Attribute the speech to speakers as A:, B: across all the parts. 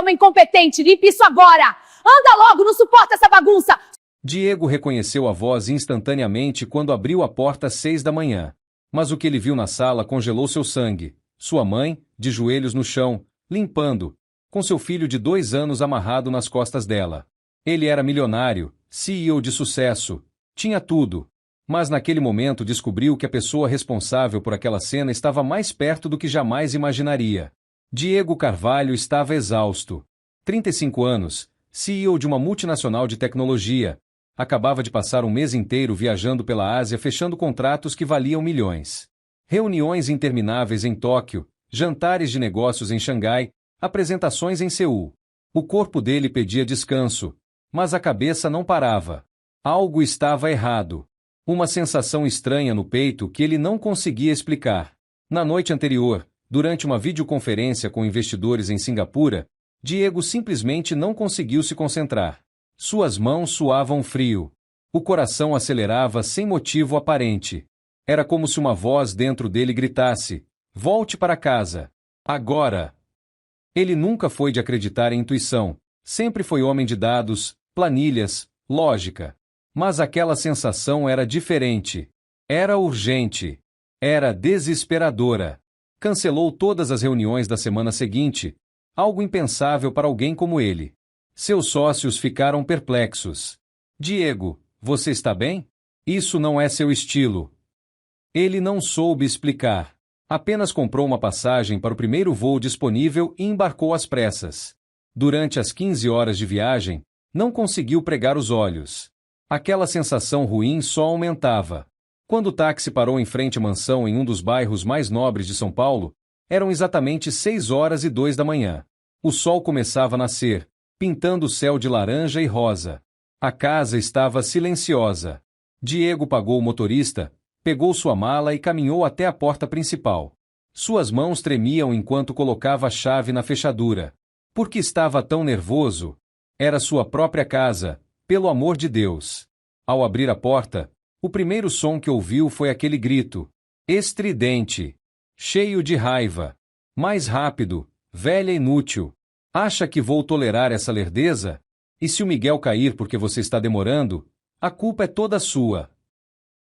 A: homem incompetente! Limpe isso agora! Anda logo, não suporta essa bagunça!
B: Diego reconheceu a voz instantaneamente quando abriu a porta às 6 da manhã. Mas o que ele viu na sala congelou seu sangue. Sua mãe, de joelhos no chão, limpando, com seu filho de 2 anos amarrado nas costas dela. Ele era milionário, CEO de sucesso, tinha tudo. Mas naquele momento descobriu que a pessoa responsável por aquela cena estava mais perto do que jamais imaginaria. Diego Carvalho estava exausto. 35 anos, CEO de uma multinacional de tecnologia. Acabava de passar um mês inteiro viajando pela Ásia fechando contratos que valiam milhões. Reuniões intermináveis em Tóquio, jantares de negócios em Xangai, apresentações em Seul. O corpo dele pedia descanso, mas a cabeça não parava. Algo estava errado. Uma sensação estranha no peito que ele não conseguia explicar. Na noite anterior, durante uma videoconferência com investidores em Singapura, Diego simplesmente não conseguiu se concentrar. Suas mãos suavam frio. O coração acelerava sem motivo aparente. Era como se uma voz dentro dele gritasse: "Volte para casa. Agora!" Ele nunca foi de acreditar em intuição. Sempre foi homem de dados, planilhas, lógica. Mas aquela sensação era diferente. Era urgente. Era desesperadora. Cancelou todas as reuniões da semana seguinte, algo impensável para alguém como ele. Seus sócios ficaram perplexos. "Diego, você está bem? Isso não é seu estilo." Ele não soube explicar. Apenas comprou uma passagem para o primeiro voo disponível e embarcou às pressas. Durante as 15 horas de viagem, não conseguiu pregar os olhos. Aquela sensação ruim só aumentava. Quando o táxi parou em frente à mansão em um dos bairros mais nobres de São Paulo, eram exatamente 6h02 da manhã. O sol começava a nascer, pintando o céu de laranja e rosa. A casa estava silenciosa. Diego pagou o motorista, pegou sua mala e caminhou até a porta principal. Suas mãos tremiam enquanto colocava a chave na fechadura. Por que estava tão nervoso? Era sua própria casa, pelo amor de Deus. Ao abrir a porta, o primeiro som que ouviu foi aquele grito, estridente, cheio de raiva. "Mais rápido, velha inútil. Acha que vou tolerar essa lerdeza? E se o Miguel cair porque você está demorando, a culpa é toda sua."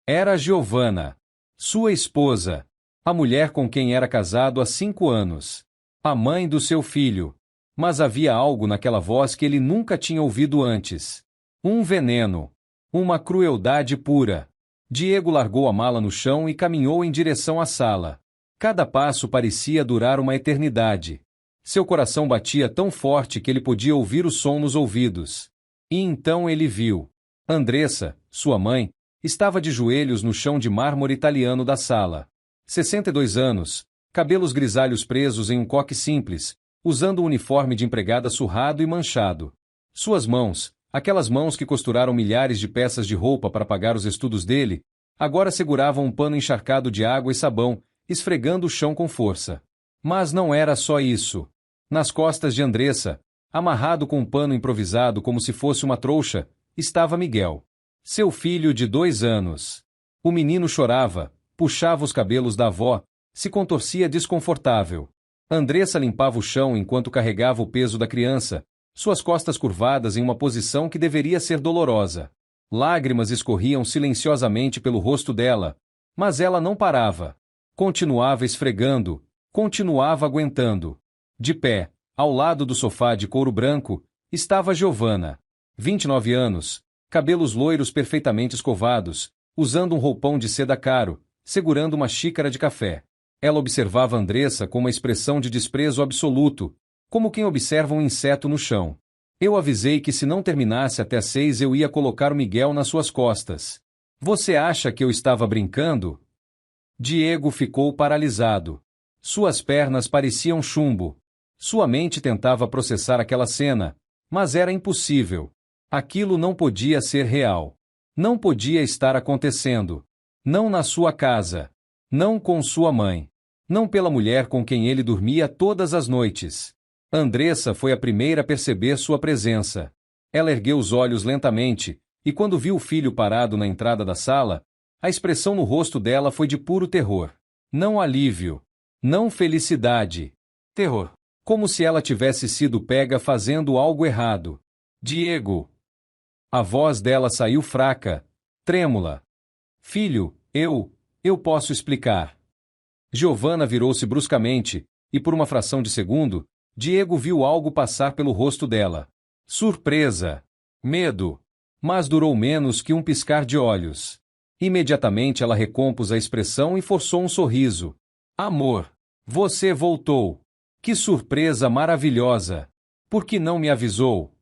B: Era Giovanna, sua esposa, a mulher com quem era casado há 5 anos, a mãe do seu filho. Mas havia algo naquela voz que ele nunca tinha ouvido antes. Um veneno. Uma crueldade pura. Diego largou a mala no chão e caminhou em direção à sala. Cada passo parecia durar uma eternidade. Seu coração batia tão forte que ele podia ouvir o som nos ouvidos. E então ele viu. Andressa, sua mãe, estava de joelhos no chão de mármore italiano da sala. 62 anos, cabelos grisalhos presos em um coque simples, usando um uniforme de empregada surrado e manchado. Suas mãos, aquelas mãos que costuraram milhares de peças de roupa para pagar os estudos dele, agora seguravam um pano encharcado de água e sabão, esfregando o chão com força. Mas não era só isso. Nas costas de Andressa, amarrado com um pano improvisado como se fosse uma trouxa, estava Miguel. Seu filho de 2 anos. O menino chorava, puxava os cabelos da avó, se contorcia desconfortável. Andressa limpava o chão enquanto carregava o peso da criança, suas costas curvadas em uma posição que deveria ser dolorosa. Lágrimas escorriam silenciosamente pelo rosto dela, mas ela não parava. Continuava esfregando, continuava aguentando. De pé, ao lado do sofá de couro branco, estava Giovanna. 29 anos, cabelos loiros perfeitamente escovados, usando um roupão de seda caro, segurando uma xícara de café. Ela observava Andressa com uma expressão de desprezo absoluto, como quem observa um inseto no chão. "Eu avisei que se não terminasse até às 6 eu ia colocar o Miguel nas suas costas. Você acha que eu estava brincando?" Diego ficou paralisado. Suas pernas pareciam chumbo. Sua mente tentava processar aquela cena, mas era impossível. Aquilo não podia ser real. Não podia estar acontecendo. Não na sua casa. Não com sua mãe. Não pela mulher com quem ele dormia todas as noites. Andressa foi a primeira a perceber sua presença. Ela ergueu os olhos lentamente, e quando viu o filho parado na entrada da sala, a expressão no rosto dela foi de puro terror. Não alívio. Não felicidade. Terror. Como se ela tivesse sido pega fazendo algo errado. Diego. A voz dela saiu fraca, trêmula. Filho, eu posso explicar. Giovanna virou-se bruscamente, e por uma fração de segundo, Diego viu algo passar pelo rosto dela. Surpresa. Medo. Mas durou menos que um piscar de olhos. Imediatamente ela recompôs a expressão e forçou um sorriso. Amor. Você voltou. Que surpresa maravilhosa. Por que não me avisou?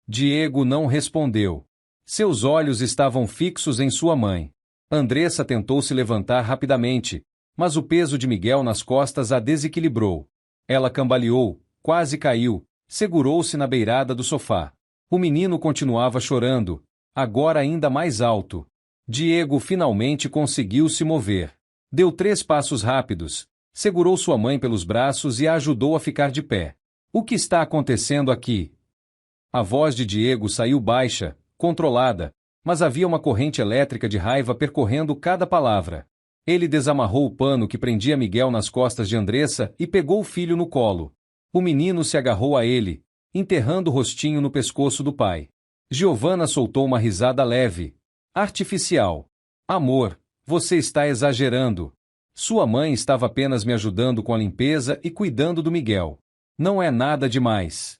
B: Diego não respondeu. Seus olhos estavam fixos em sua mãe. Andressa tentou se levantar rapidamente, mas o peso de Miguel nas costas a desequilibrou. Ela cambaleou, quase caiu, segurou-se na beirada do sofá. O menino continuava chorando, agora ainda mais alto. Diego finalmente conseguiu se mover. Deu 3 passos rápidos, segurou sua mãe pelos braços e a ajudou a ficar de pé. O que está acontecendo aqui? A voz de Diego saiu baixa, controlada, mas havia uma corrente elétrica de raiva percorrendo cada palavra. Ele desamarrou o pano que prendia Miguel nas costas de Andressa e pegou o filho no colo. O menino se agarrou a ele, enterrando o rostinho no pescoço do pai. Giovanna soltou uma risada leve, artificial. Amor, você está exagerando. Sua mãe estava apenas me ajudando com a limpeza e cuidando do Miguel. Não é nada demais.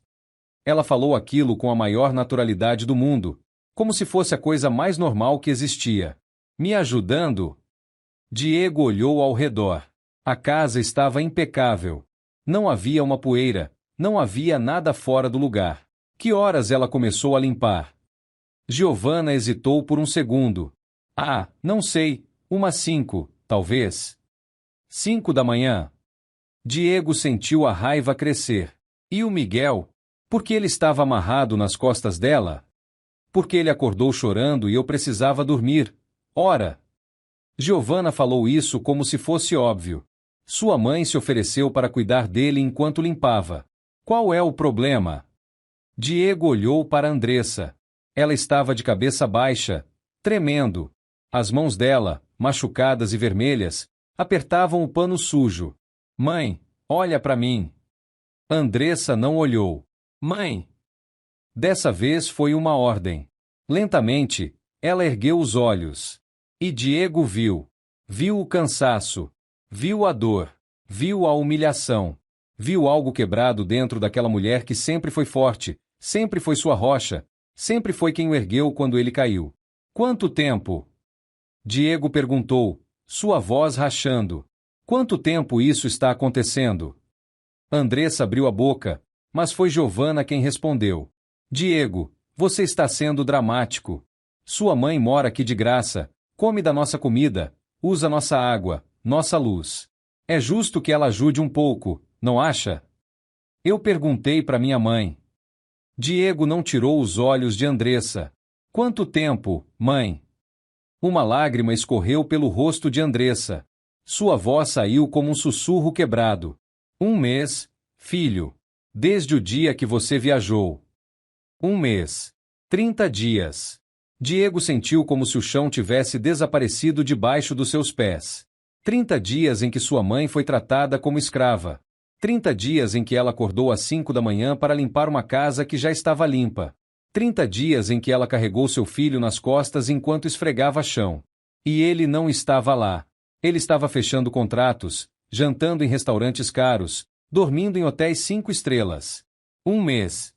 B: Ela falou aquilo com a maior naturalidade do mundo, como se fosse a coisa mais normal que existia. Me ajudando? Diego olhou ao redor. A casa estava impecável. Não havia uma poeira, não havia nada fora do lugar. Que horas ela começou a limpar? Giovanna hesitou por um segundo. Ah, não sei, umas 5, talvez. 5 da manhã. Diego sentiu a raiva crescer. E o Miguel? Por que ele estava amarrado nas costas dela? Porque ele acordou chorando e eu precisava dormir. Ora! Giovanna falou isso como se fosse óbvio. Sua mãe se ofereceu para cuidar dele enquanto limpava. Qual é o problema? Diego olhou para Andressa. Ela estava de cabeça baixa, tremendo. As mãos dela, machucadas e vermelhas, apertavam o pano sujo. Mãe, olha para mim. Andressa não olhou. Mãe! Dessa vez foi uma ordem. Lentamente, ela ergueu os olhos. E Diego viu. Viu o cansaço. Viu a dor. Viu a humilhação. Viu algo quebrado dentro daquela mulher que sempre foi forte, sempre foi sua rocha, sempre foi quem o ergueu quando ele caiu. Quanto tempo? Diego perguntou, sua voz rachando. Quanto tempo isso está acontecendo? Andressa abriu a boca, mas foi Giovanna quem respondeu. Diego, você está sendo dramático. Sua mãe mora aqui de graça, come da nossa comida, usa nossa água, nossa luz. É justo que ela ajude um pouco, não acha? Eu perguntei para minha mãe. Diego não tirou os olhos de Andressa. Quanto tempo, mãe? Uma lágrima escorreu pelo rosto de Andressa. Sua voz saiu como um sussurro quebrado. 1 mês, filho. Desde o dia que você viajou. 1 mês. 30 dias. Diego sentiu como se o chão tivesse desaparecido debaixo dos seus pés. 30 dias em que sua mãe foi tratada como escrava. 30 dias em que ela acordou às 5 da manhã para limpar uma casa que já estava limpa. 30 dias em que ela carregou seu filho nas costas enquanto esfregava chão. E ele não estava lá. Ele estava fechando contratos, jantando em restaurantes caros, dormindo em hotéis 5 estrelas. 1 mês.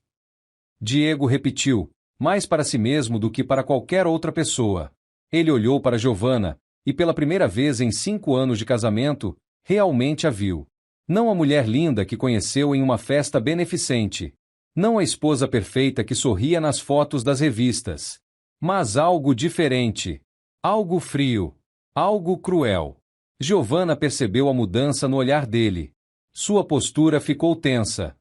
B: Diego repetiu, mais para si mesmo do que para qualquer outra pessoa. Ele olhou para Giovanna, e pela primeira vez em 5 anos de casamento, realmente a viu. Não a mulher linda que conheceu em uma festa beneficente. Não a esposa perfeita que sorria nas fotos das revistas. Mas algo diferente. Algo frio. Algo cruel. Giovanna percebeu a mudança no olhar dele. Sua postura ficou tensa.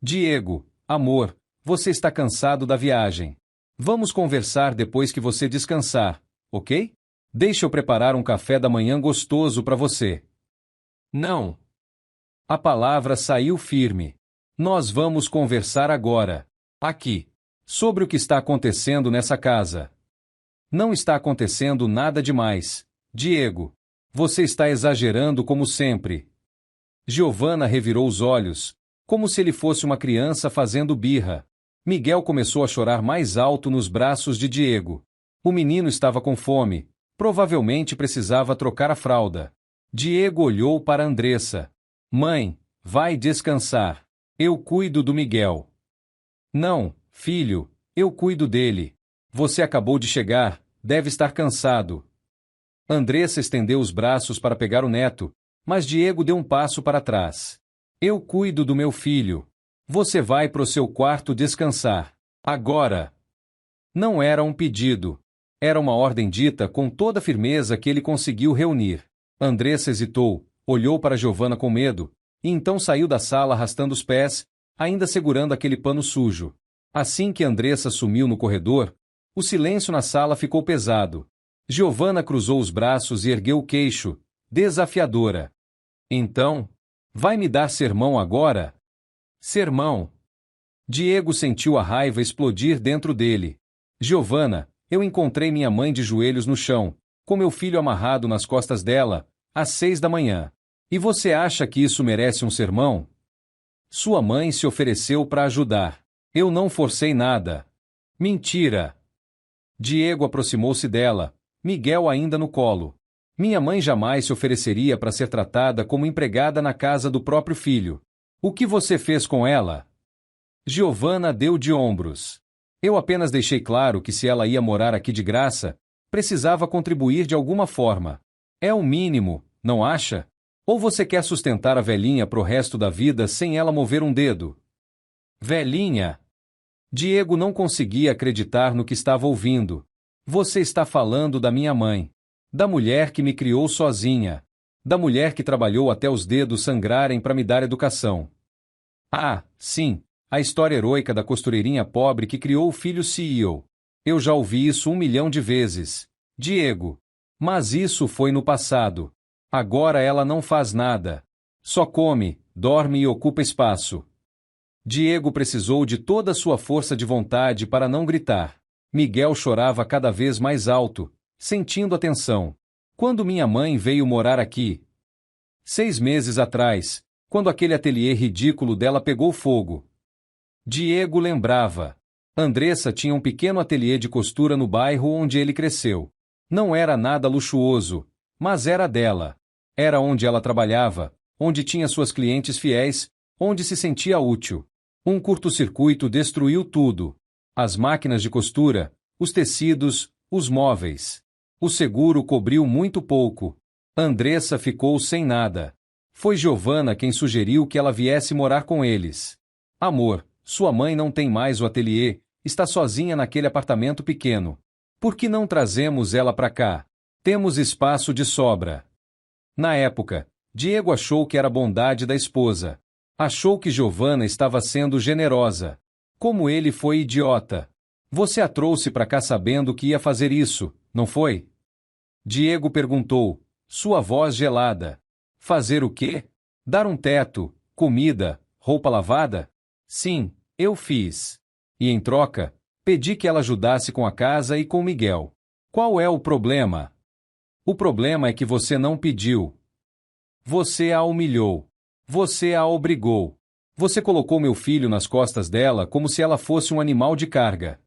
B: Diego, amor, você está cansado da viagem. Vamos conversar depois que você descansar, ok? Deixe eu preparar um café da manhã gostoso para você. Não. A palavra saiu firme. Nós vamos conversar agora. Aqui. Sobre o que está acontecendo nessa casa. Não está acontecendo nada demais. Diego. Você está exagerando como sempre. Giovanna revirou os olhos, como se ele fosse uma criança fazendo birra. Miguel começou a chorar mais alto nos braços de Diego. O menino estava com fome, provavelmente precisava trocar a fralda. Diego olhou para Andressa. Mãe, vai descansar. Eu cuido do Miguel. Não, filho, eu cuido dele. Você acabou de chegar, deve estar cansado. Andressa estendeu os braços para pegar o neto, mas Diego deu um passo para trás. Eu cuido do meu filho. Você vai pro seu quarto descansar. Agora. Não era um pedido. Era uma ordem dita com toda a firmeza que ele conseguiu reunir. Andressa hesitou, olhou para Giovanna com medo, e então saiu da sala arrastando os pés, ainda segurando aquele pano sujo. Assim que Andressa sumiu no corredor, o silêncio na sala ficou pesado. Giovanna cruzou os braços e ergueu o queixo, desafiadora. Então, vai me dar sermão agora? Sermão. Diego sentiu a raiva explodir dentro dele. Giovanna, eu encontrei minha mãe de joelhos no chão, com meu filho amarrado nas costas dela, às 6 da manhã. E você acha que isso merece um sermão? Sua mãe se ofereceu para ajudar. Eu não forcei nada. Mentira. Diego aproximou-se dela, Miguel ainda no colo. Minha mãe jamais se ofereceria para ser tratada como empregada na casa do próprio filho. O que você fez com ela? Giovanna deu de ombros. Eu apenas deixei claro que se ela ia morar aqui de graça, precisava contribuir de alguma forma. É o mínimo, não acha? Ou você quer sustentar a velhinha pro resto da vida sem ela mover um dedo? Velhinha? Diego não conseguia acreditar no que estava ouvindo. Você está falando da minha mãe. Da mulher que me criou sozinha. Da mulher que trabalhou até os dedos sangrarem para me dar educação. Ah, sim, a história heroica da costureirinha pobre que criou o filho CEO. Eu já ouvi isso 1 milhão de vezes. Diego. Mas isso foi no passado. Agora ela não faz nada. Só come, dorme e ocupa espaço. Diego precisou de toda a sua força de vontade para não gritar. Miguel chorava cada vez mais alto, sentindo a tensão. Quando minha mãe veio morar aqui? 6 meses atrás, quando aquele ateliê ridículo dela pegou fogo. Diego lembrava. Andressa tinha um pequeno ateliê de costura no bairro onde ele cresceu. Não era nada luxuoso, mas era dela. Era onde ela trabalhava, onde tinha suas clientes fiéis, onde se sentia útil. Um curto-circuito destruiu tudo. As máquinas de costura, os tecidos, os móveis. O seguro cobriu muito pouco. Andressa ficou sem nada. Foi Giovanna quem sugeriu que ela viesse morar com eles. Amor, sua mãe não tem mais o ateliê, está sozinha naquele apartamento pequeno. Por que não trazemos ela para cá? Temos espaço de sobra. Na época, Diego achou que era bondade da esposa. Achou que Giovanna estava sendo generosa. Como ele foi idiota. Você a trouxe para cá sabendo que ia fazer isso, não foi? Diego perguntou, sua voz gelada. Fazer o quê? Dar um teto, comida, roupa lavada? Sim, eu fiz. E em troca, pedi que ela ajudasse com a casa e com Miguel. Qual é o problema? O problema é que você não pediu. Você a humilhou. Você a obrigou. Você colocou meu filho nas costas dela como se ela fosse um animal de carga.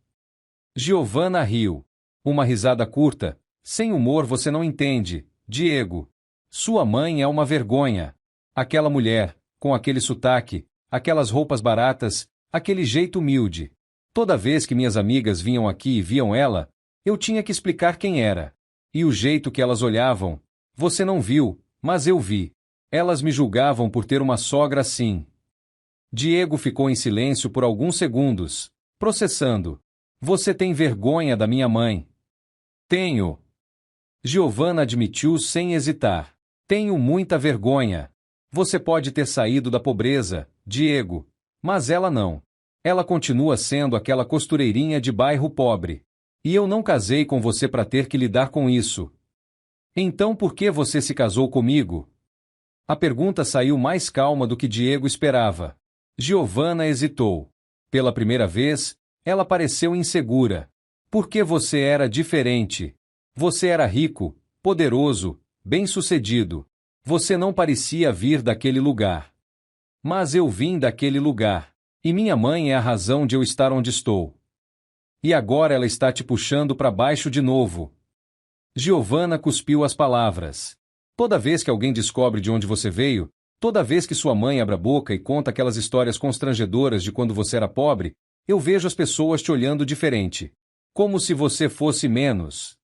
B: Giovanna riu. Uma risada curta. Sem humor você não entende, Diego. Sua mãe é uma vergonha. Aquela mulher, com aquele sotaque, aquelas roupas baratas, aquele jeito humilde. Toda vez que minhas amigas vinham aqui e viam ela, eu tinha que explicar quem era. E o jeito que elas olhavam. Você não viu, mas eu vi. Elas me julgavam por ter uma sogra assim. Diego ficou em silêncio por alguns segundos, processando. Você tem vergonha da minha mãe? Tenho. Giovanna admitiu sem hesitar. Tenho muita vergonha. Você pode ter saído da pobreza, Diego, mas ela não. Ela continua sendo aquela costureirinha de bairro pobre. E eu não casei com você para ter que lidar com isso. Então por que você se casou comigo? A pergunta saiu mais calma do que Diego esperava. Giovanna hesitou. Pela primeira vez, ela pareceu insegura. Porque você era diferente. Você era rico, poderoso, bem-sucedido. Você não parecia vir daquele lugar. Mas eu vim daquele lugar. E minha mãe é a razão de eu estar onde estou. E agora ela está te puxando para baixo de novo. Giovanna cuspiu as palavras. Toda vez que alguém descobre de onde você veio, toda vez que sua mãe abre a boca e conta aquelas histórias constrangedoras de quando você era pobre, eu vejo as pessoas te olhando diferente. Como se você fosse menos.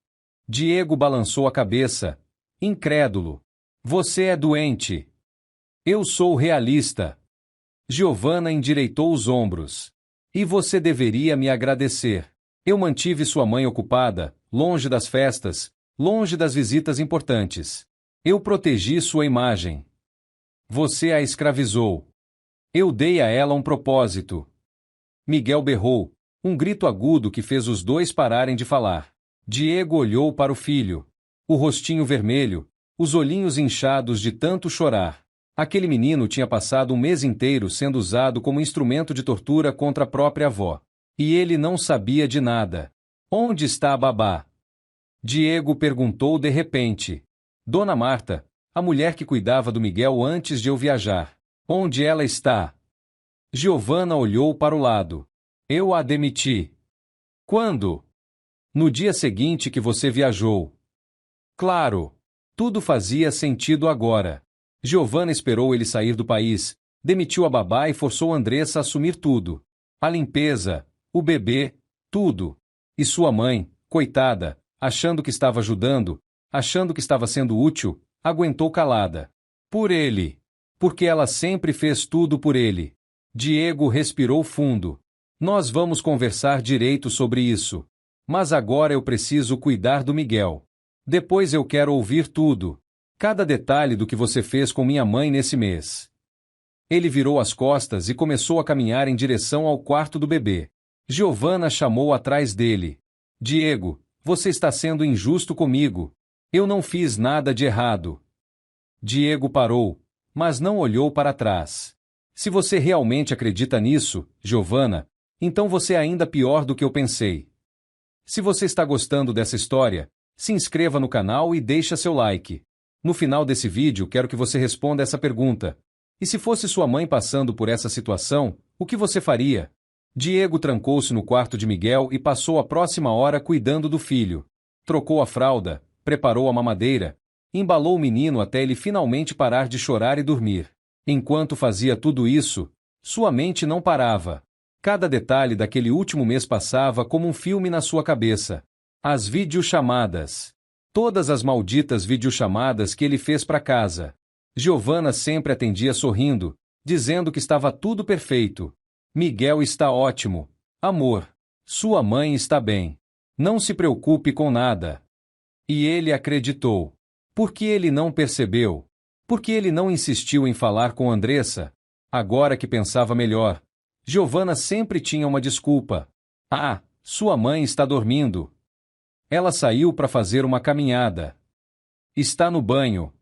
B: Diego balançou a cabeça. Incrédulo. Você é doente. Eu sou realista. Giovanna endireitou os ombros. E você deveria me agradecer. Eu mantive sua mãe ocupada, longe das festas, longe das visitas importantes. Eu protegi sua imagem. Você a escravizou. Eu dei a ela um propósito. Miguel berrou, um grito agudo que fez os dois pararem de falar. Diego olhou para o filho. O rostinho vermelho, os olhinhos inchados de tanto chorar. Aquele menino tinha passado um mês inteiro sendo usado como instrumento de tortura contra a própria avó. E ele não sabia de nada. Onde está a babá? Diego perguntou de repente. Dona Marta, a mulher que cuidava do Miguel antes de eu viajar. Onde ela está? Giovanna olhou para o lado. Eu a demiti. Quando? No dia seguinte que você viajou. Claro. Tudo fazia sentido agora. Giovanna esperou ele sair do país, demitiu a babá e forçou Andressa a assumir tudo. A limpeza, o bebê, tudo. E sua mãe, coitada, achando que estava ajudando, achando que estava sendo útil, aguentou calada. Por ele. Porque ela sempre fez tudo por ele. Diego respirou fundo. Nós vamos conversar direito sobre isso. Mas agora eu preciso cuidar do Miguel. Depois eu quero ouvir tudo. Cada detalhe do que você fez com minha mãe nesse mês. Ele virou as costas e começou a caminhar em direção ao quarto do bebê. Giovanna chamou atrás dele. Diego, você está sendo injusto comigo. Eu não fiz nada de errado. Diego parou, mas não olhou para trás. Se você realmente acredita nisso, Giovanna, então você é ainda pior do que eu pensei. Se você está gostando dessa história, se inscreva no canal e deixa seu like. No final desse vídeo, quero que você responda essa pergunta. E se fosse sua mãe passando por essa situação, o que você faria? Diego trancou-se no quarto de Miguel e passou a próxima hora cuidando do filho. Trocou a fralda, preparou a mamadeira, embalou o menino até ele finalmente parar de chorar e dormir. Enquanto fazia tudo isso, sua mente não parava. Cada detalhe daquele último mês passava como um filme na sua cabeça. As videochamadas. Todas as malditas videochamadas que ele fez para casa. Giovanna sempre atendia sorrindo, dizendo que estava tudo perfeito. Miguel está ótimo. Amor. Sua mãe está bem. Não se preocupe com nada. E ele acreditou. Por que ele não percebeu? Por que ele não insistiu em falar com Andressa? Agora que pensava melhor, Giovanna sempre tinha uma desculpa. Ah, sua mãe está dormindo. Ela saiu para fazer uma caminhada. Está no banho.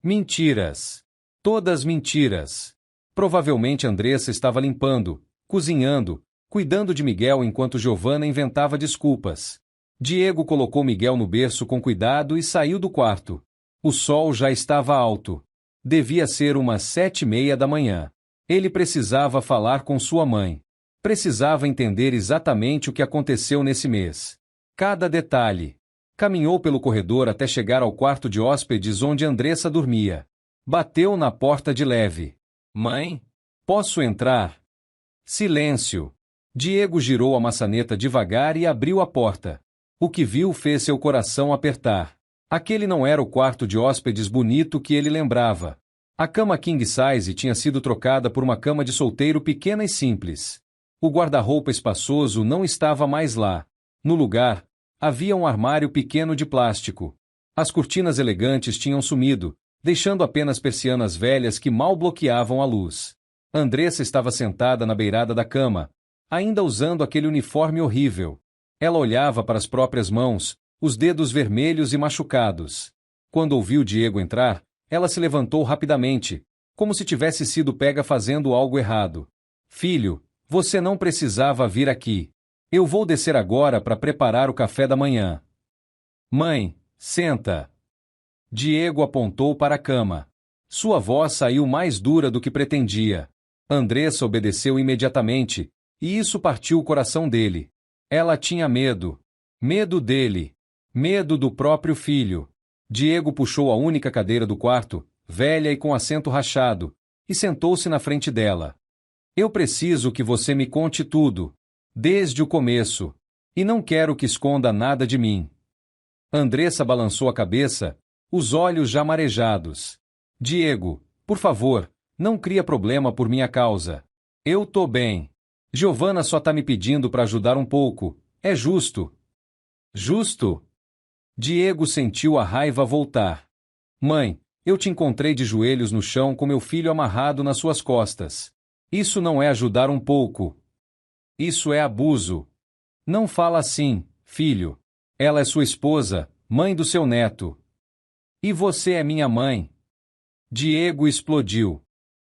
B: Mentiras. Todas mentiras. Provavelmente Andressa estava limpando, cozinhando, cuidando de Miguel enquanto Giovanna inventava desculpas. Diego colocou Miguel no berço com cuidado e saiu do quarto. O sol já estava alto. Devia ser umas 7:30 da manhã. Ele precisava falar com sua mãe. Precisava entender exatamente o que aconteceu nesse mês. Cada detalhe. Caminhou pelo corredor até chegar ao quarto de hóspedes onde Andressa dormia. Bateu na porta de leve. Mãe? Posso entrar? Silêncio. Diego girou a maçaneta devagar e abriu a porta. O que viu fez seu coração apertar. Aquele não era o quarto de hóspedes bonito que ele lembrava. A cama king size tinha sido trocada por uma cama de solteiro pequena e simples. O guarda-roupa espaçoso não estava mais lá. No lugar, havia um armário pequeno de plástico. As cortinas elegantes tinham sumido, deixando apenas persianas velhas que mal bloqueavam a luz. Andressa estava sentada na beirada da cama, ainda usando aquele uniforme horrível. Ela olhava para as próprias mãos, os dedos vermelhos e machucados. Quando ouviu Diego entrar, ela se levantou rapidamente, como se tivesse sido pega fazendo algo errado. Filho, você não precisava vir aqui. Eu vou descer agora para preparar o café da manhã. Mãe, senta. Diego apontou para a cama. Sua voz saiu mais dura do que pretendia. Andressa obedeceu imediatamente, e isso partiu o coração dele. Ela tinha medo. Medo dele. Medo do próprio filho. Diego puxou a única cadeira do quarto, velha e com assento rachado, e sentou-se na frente dela. Eu preciso que você me conte tudo. Desde o começo. E não quero que esconda nada de mim. Andressa balançou a cabeça, os olhos já marejados. Diego, por favor, não cria problema por minha causa. Eu tô bem. Giovanna só tá me pedindo para ajudar um pouco. É justo. Justo? Diego sentiu a raiva voltar. Mãe, eu te encontrei de joelhos no chão com meu filho amarrado nas suas costas. Isso não é ajudar um pouco. Isso é abuso. Não fala assim, filho. Ela é sua esposa, mãe do seu neto. E você é minha mãe. Diego explodiu.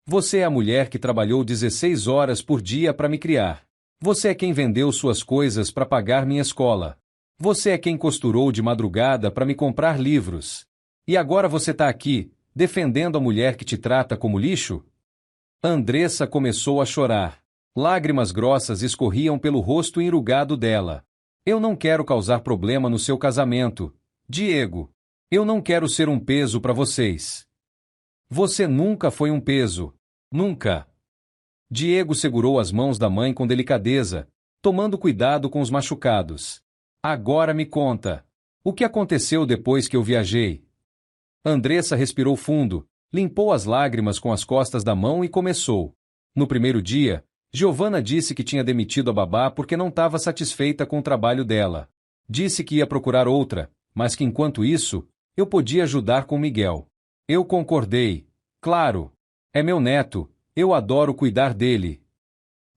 B: Você é a mulher que trabalhou 16 horas por dia para me criar. Você é quem vendeu suas coisas para pagar minha escola. Você é quem costurou de madrugada para me comprar livros. E agora você tá aqui, defendendo a mulher que te trata como lixo? Andressa começou a chorar. Lágrimas grossas escorriam pelo rosto enrugado dela. Eu não quero causar problema no seu casamento, Diego. Eu não quero ser um peso para vocês. Você nunca foi um peso. Nunca. Diego segurou as mãos da mãe com delicadeza, tomando cuidado com os machucados. Agora me conta. O que aconteceu depois que eu viajei? Andressa respirou fundo, limpou as lágrimas com as costas da mão e começou. No primeiro dia, Giovanna disse que tinha demitido a babá porque não estava satisfeita com o trabalho dela. Disse que ia procurar outra, mas que enquanto isso, eu podia ajudar com Miguel. Eu concordei. Claro. É meu neto, eu adoro cuidar dele.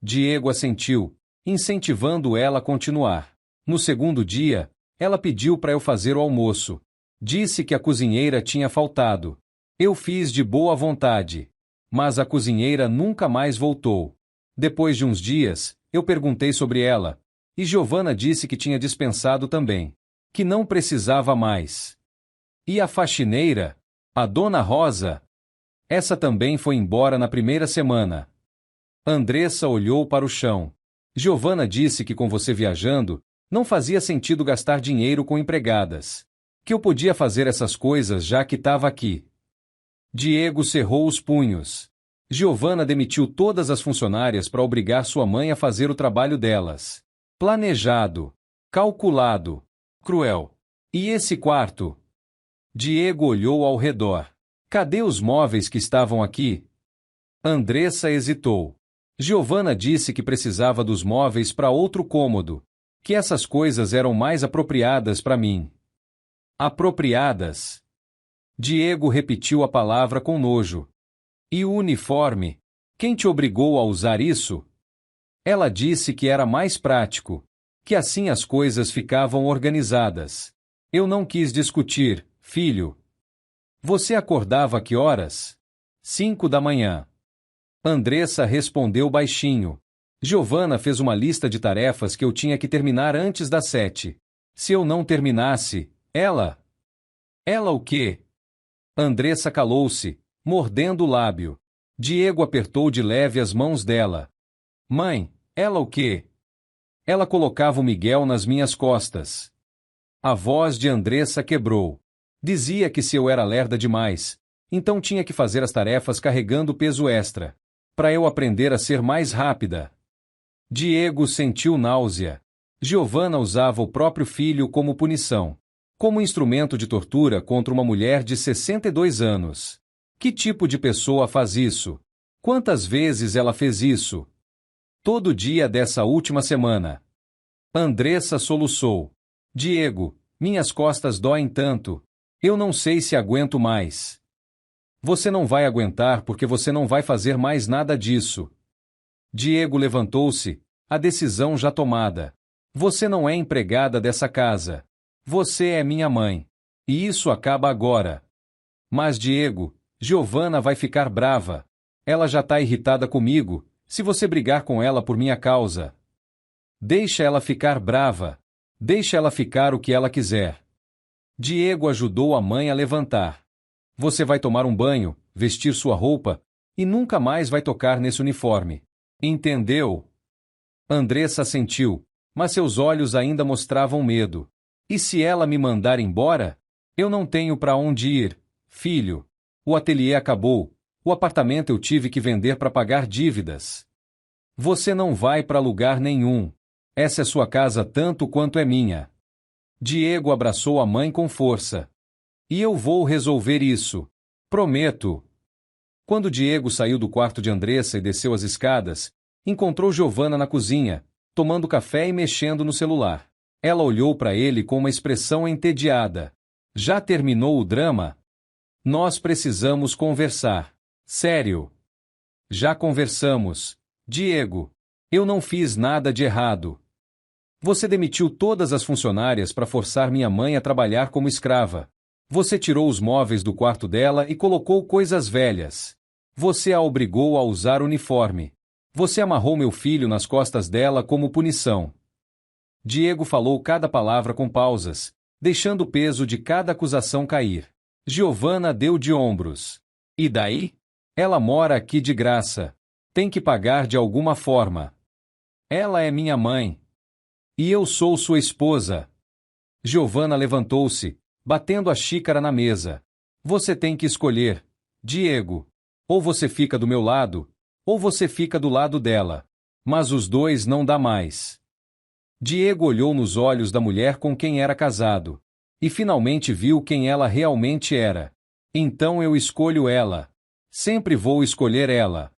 B: Diego assentiu, incentivando ela a continuar. No segundo dia, ela pediu para eu fazer o almoço. Disse que a cozinheira tinha faltado. Eu fiz de boa vontade. Mas a cozinheira nunca mais voltou. Depois de uns dias, eu perguntei sobre ela, e Giovanna disse que tinha dispensado também. Que não precisava mais. E a faxineira? A Dona Rosa? Essa também foi embora na primeira semana. Andressa olhou para o chão. Giovanna disse que com você viajando, não fazia sentido gastar dinheiro com empregadas. Que eu podia fazer essas coisas já que estava aqui. Diego cerrou os punhos. Giovanna demitiu todas as funcionárias para obrigar sua mãe a fazer o trabalho delas. Planejado. Calculado. Cruel. E esse quarto? Diego olhou ao redor. Cadê os móveis que estavam aqui? Andressa hesitou. Giovanna disse que precisava dos móveis para outro cômodo, que essas coisas eram mais apropriadas para mim. Apropriadas. Diego repetiu a palavra com nojo. E o uniforme? Quem te obrigou a usar isso? Ela disse que era mais prático, que assim as coisas ficavam organizadas. Eu não quis discutir, filho. Você acordava a que horas? 5 da manhã. Andressa respondeu baixinho. Giovanna fez uma lista de tarefas que eu tinha que terminar antes das 7. Se eu não terminasse, ela... Ela o quê? Andressa calou-se, mordendo o lábio. Diego apertou de leve as mãos dela. Mãe, ela o quê? Ela colocava o Miguel nas minhas costas. A voz de Andressa quebrou. Dizia que se eu era lerda demais, então tinha que fazer as tarefas carregando peso extra, para eu aprender a ser mais rápida. Diego sentiu náusea. Giovanna usava o próprio filho como punição, como instrumento de tortura contra uma mulher de 62 anos. Que tipo de pessoa faz isso? Quantas vezes ela fez isso? Todo dia dessa última semana. Andressa soluçou. Diego, minhas costas doem tanto. Eu não sei se aguento mais. Você não vai aguentar porque você não vai fazer mais nada disso. Diego levantou-se, a decisão já tomada. Você não é empregada dessa casa. Você é minha mãe. E isso acaba agora. Mas Diego, Giovanna vai ficar brava. Ela já está irritada comigo, se você brigar com ela por minha causa. Deixa ela ficar brava. Deixa ela ficar o que ela quiser. Diego ajudou a mãe a levantar. Você vai tomar um banho, vestir sua roupa, e nunca mais vai tocar nesse uniforme. Entendeu? Andressa assentiu, mas seus olhos ainda mostravam medo. E se ela me mandar embora? Eu não tenho para onde ir, filho. O ateliê acabou, o apartamento eu tive que vender para pagar dívidas. Você não vai para lugar nenhum. Essa é sua casa tanto quanto é minha. Diego abraçou a mãe com força. E eu vou resolver isso. Prometo. Quando Diego saiu do quarto de Andressa e desceu as escadas, encontrou Giovanna na cozinha, tomando café e mexendo no celular. Ela olhou para ele com uma expressão entediada. Já terminou o drama? Nós precisamos conversar. Sério. Já conversamos. Diego. Eu não fiz nada de errado. Você demitiu todas as funcionárias para forçar minha mãe a trabalhar como escrava. Você tirou os móveis do quarto dela e colocou coisas velhas. Você a obrigou a usar uniforme. Você amarrou meu filho nas costas dela como punição. Diego falou cada palavra com pausas, deixando o peso de cada acusação cair. Giovanna deu de ombros. E daí? Ela mora aqui de graça. Tem que pagar de alguma forma. Ela é minha mãe. E eu sou sua esposa. Giovanna levantou-se, batendo a xícara na mesa. Você tem que escolher, Diego. Ou você fica do meu lado, ou você fica do lado dela. Mas os dois não dá mais. Diego olhou nos olhos da mulher com quem era casado. E finalmente viu quem ela realmente era. Então eu escolho ela. Sempre vou escolher ela.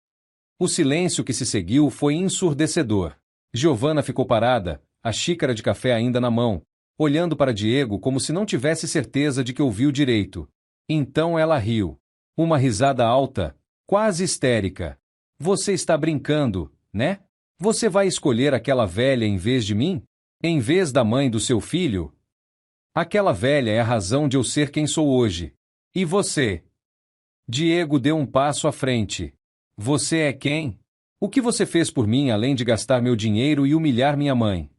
B: O silêncio que se seguiu foi ensurdecedor. Giovanna ficou parada, a xícara de café ainda na mão, olhando para Diego como se não tivesse certeza de que ouviu direito. Então ela riu. Uma risada alta, quase histérica. Você está brincando, né? Você vai escolher aquela velha em vez de mim? Em vez da mãe do seu filho? Aquela velha é a razão de eu ser quem sou hoje. E você? Diego deu um passo à frente. Você é quem? O que você fez por mim além de gastar meu dinheiro e humilhar minha mãe?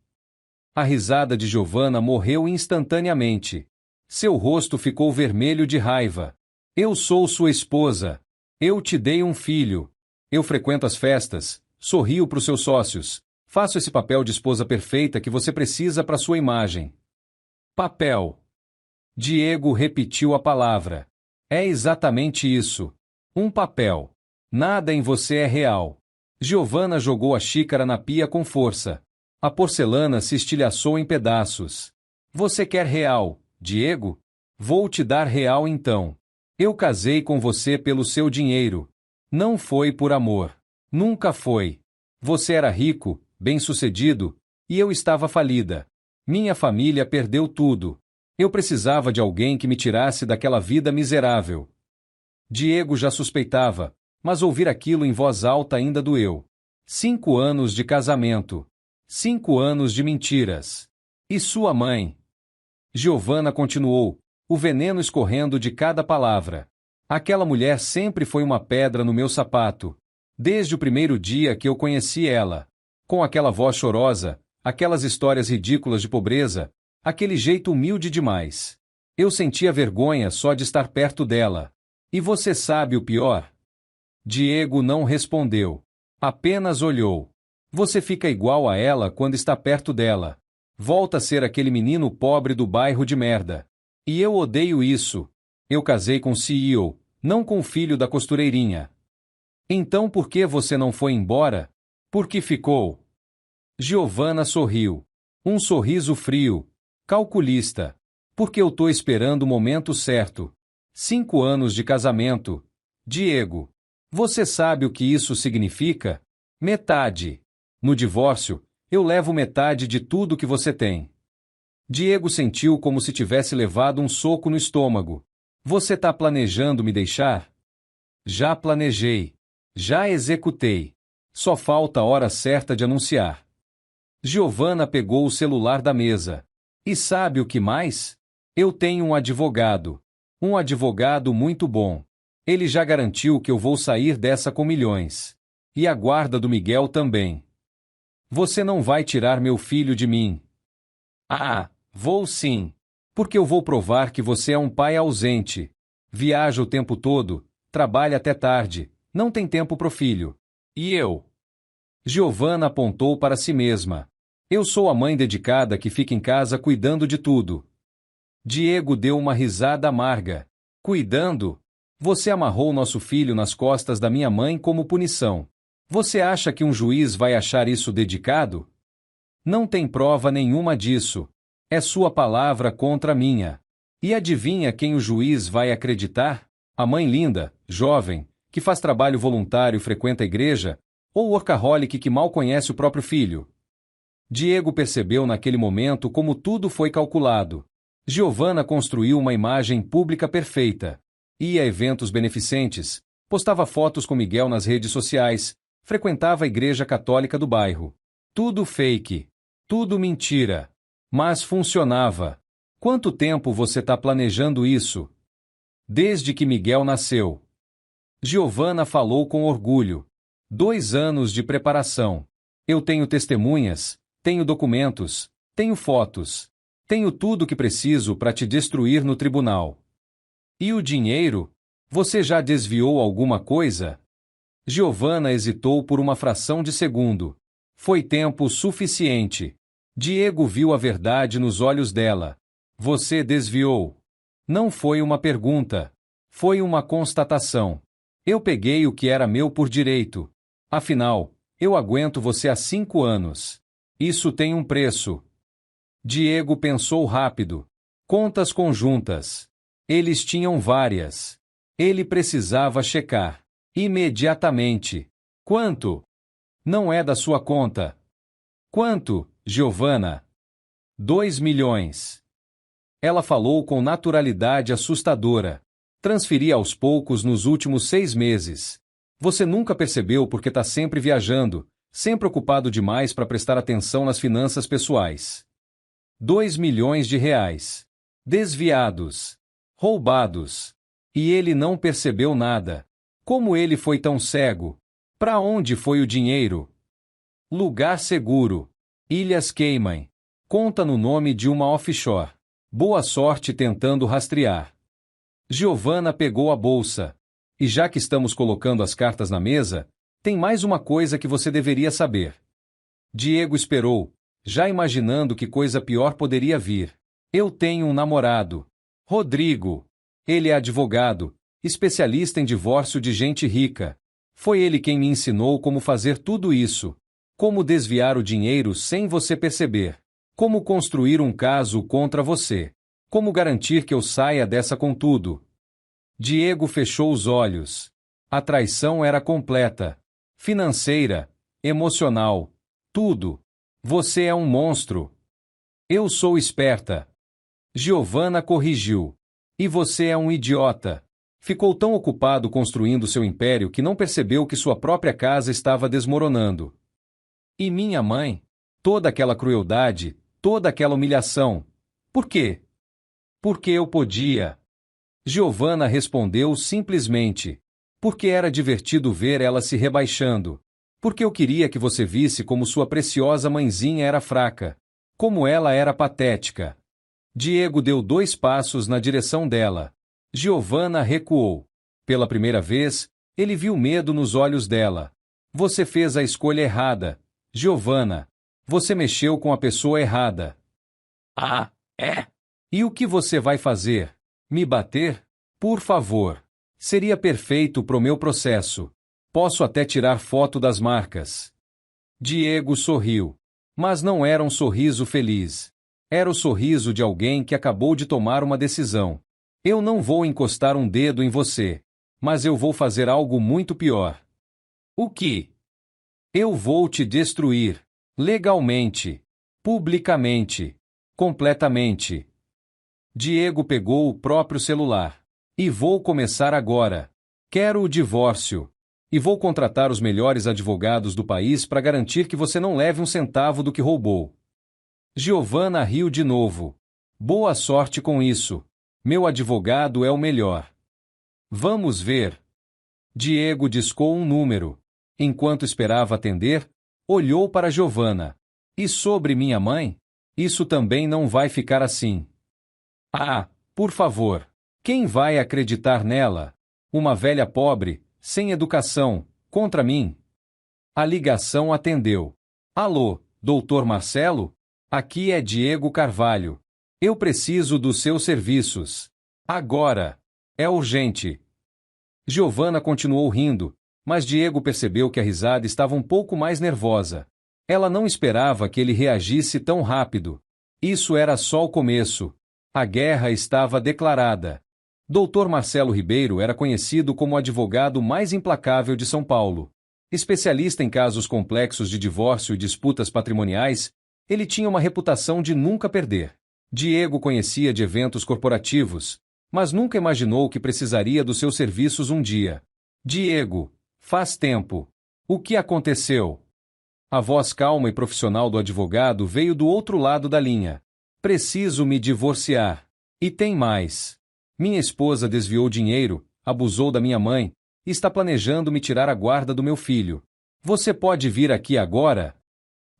B: A risada de Giovanna morreu instantaneamente. Seu rosto ficou vermelho de raiva. Eu sou sua esposa. Eu te dei um filho. Eu frequento as festas, sorrio para os seus sócios. Faço esse papel de esposa perfeita que você precisa para sua imagem. Papel. Diego repetiu a palavra. É exatamente isso. Um papel. Nada em você é real. Giovanna jogou a xícara na pia com força. A porcelana se estilhaçou em pedaços. Você quer real, Diego? Vou te dar real então. Eu casei com você pelo seu dinheiro. Não foi por amor. Nunca foi. Você era rico, bem-sucedido, e eu estava falida. Minha família perdeu tudo. Eu precisava de alguém que me tirasse daquela vida miserável. Diego já suspeitava, mas ouvir aquilo em voz alta ainda doeu. 5 anos de casamento. 5 anos de mentiras. E sua mãe? Giovanna continuou, o veneno escorrendo de cada palavra. Aquela mulher sempre foi uma pedra no meu sapato. Desde o primeiro dia que eu conheci ela. Com aquela voz chorosa, aquelas histórias ridículas de pobreza, aquele jeito humilde demais. Eu sentia vergonha só de estar perto dela. E você sabe o pior? Diego não respondeu. Apenas olhou. Você fica igual a ela quando está perto dela. Volta a ser aquele menino pobre do bairro de merda. E eu odeio isso. Eu casei com o CEO, não com o filho da costureirinha. Então por que você não foi embora? Porque ficou. Giovanna sorriu. Um sorriso frio. Calculista. Porque eu tô esperando o momento certo. 5 anos de casamento. Diego. Você sabe o que isso significa? Metade. No divórcio, eu levo metade de tudo que você tem. Diego sentiu como se tivesse levado um soco no estômago. Você tá planejando me deixar? Já planejei. Já executei. Só falta a hora certa de anunciar. Giovanna pegou o celular da mesa. E sabe o que mais? Eu tenho um advogado. Um advogado muito bom. Ele já garantiu que eu vou sair dessa com milhões. E a guarda do Miguel também. Você não vai tirar meu filho de mim. Ah, vou sim. Porque eu vou provar que você é um pai ausente. Viaja o tempo todo, trabalha até tarde, não tem tempo pro filho. E eu? Giovanna apontou para si mesma. Eu sou a mãe dedicada que fica em casa cuidando de tudo. Diego deu uma risada amarga. Cuidando? Você amarrou nosso filho nas costas da minha mãe como punição. Você acha que um juiz vai achar isso dedicado? Não tem prova nenhuma disso. É sua palavra contra a minha. E adivinha quem o juiz vai acreditar? A mãe linda, jovem, que faz trabalho voluntário e frequenta a igreja, ou o workaholic que mal conhece o próprio filho? Diego percebeu naquele momento como tudo foi calculado. Giovanna construiu uma imagem pública perfeita. Ia a eventos beneficentes, postava fotos com Miguel nas redes sociais, frequentava a igreja católica do bairro. Tudo fake. Tudo mentira. Mas funcionava. Quanto tempo você está planejando isso? Desde que Miguel nasceu. Giovanna falou com orgulho. 2 anos de preparação. Eu tenho testemunhas, tenho documentos, tenho fotos. Tenho tudo o que preciso para te destruir no tribunal. E o dinheiro? Você já desviou alguma coisa? Giovanna hesitou por uma fração de segundo. Foi tempo suficiente. Diego viu a verdade nos olhos dela. Você desviou. Não foi uma pergunta. Foi uma constatação. Eu peguei o que era meu por direito. Afinal, eu aguento você há 5 anos. Isso tem um preço. Diego pensou rápido. Contas conjuntas. Eles tinham várias. Ele precisava checar. Imediatamente. Quanto? Não é da sua conta. Quanto, Giovanna? 2 milhões. Ela falou com naturalidade assustadora. Transferi aos poucos nos últimos 6 meses. Você nunca percebeu porque está sempre viajando, sempre ocupado demais para prestar atenção nas finanças pessoais. 2 milhões de reais. Desviados. Roubados. E ele não percebeu nada. Como ele foi tão cego? Para onde foi o dinheiro? Lugar seguro. Ilhas Cayman. Conta no nome de uma offshore. Boa sorte tentando rastrear. Giovanna pegou a bolsa. E já que estamos colocando as cartas na mesa, tem mais uma coisa que você deveria saber. Diego esperou, já imaginando que coisa pior poderia vir. Eu tenho um namorado. Rodrigo. Ele é advogado, especialista em divórcio de gente rica. Foi ele quem me ensinou como fazer tudo isso. Como desviar o dinheiro sem você perceber. Como construir um caso contra você. Como garantir que eu saia dessa com tudo. Diego fechou os olhos. A traição era completa. Financeira, emocional, tudo. Você é um monstro. Eu sou esperta. Giovanna corrigiu. E você é um idiota. Ficou tão ocupado construindo seu império que não percebeu que sua própria casa estava desmoronando. E minha mãe? Toda aquela crueldade, toda aquela humilhação. Por quê? Porque eu podia. Giovanna respondeu simplesmente. Porque era divertido ver ela se rebaixando. Porque eu queria que você visse como sua preciosa mãezinha era fraca. Como ela era patética. Diego deu 2 passos na direção dela. Giovanna recuou. Pela primeira vez, ele viu medo nos olhos dela. Você fez a escolha errada. Giovanna. Você mexeu com a pessoa errada.
C: Ah, é?
B: E o que você vai fazer? Me bater? Por favor. Seria perfeito pro meu processo. Posso até tirar foto das marcas. Diego sorriu. Mas não era um sorriso feliz. Era o sorriso de alguém que acabou de tomar uma decisão. Eu não vou encostar um dedo em você. Mas eu vou fazer algo muito pior. O que? Eu vou te destruir. Legalmente. Publicamente. Completamente. Diego pegou o próprio celular. E vou começar agora. Quero o divórcio. E vou contratar os melhores advogados do país para garantir que você não leve um centavo do que roubou. Giovanna riu de novo. Boa sorte com isso. Meu advogado é o melhor. Vamos ver. Diego discou um número. Enquanto esperava atender, olhou para Giovanna. E sobre minha mãe? Isso também não vai ficar assim. Ah, por favor. Quem vai acreditar nela? Uma velha pobre, sem educação, contra mim. A ligação atendeu. Alô, doutor Marcelo? Aqui é Diego Carvalho. Eu preciso dos seus serviços. Agora. É urgente. Giovanna continuou rindo, mas Diego percebeu que a risada estava um pouco mais nervosa. Ela não esperava que ele reagisse tão rápido. Isso era só o começo. A guerra estava declarada. Dr. Marcelo Ribeiro era conhecido como o advogado mais implacável de São Paulo. Especialista em casos complexos de divórcio e disputas patrimoniais, ele tinha uma reputação de nunca perder. Diego conhecia de eventos corporativos, mas nunca imaginou que precisaria dos seus serviços um dia. Diego, faz tempo. O que aconteceu? A voz calma e profissional do advogado veio do outro lado da linha. Preciso me divorciar. E tem mais. Minha esposa desviou dinheiro, abusou da minha mãe, e está planejando me tirar a guarda do meu filho. Você pode vir aqui agora?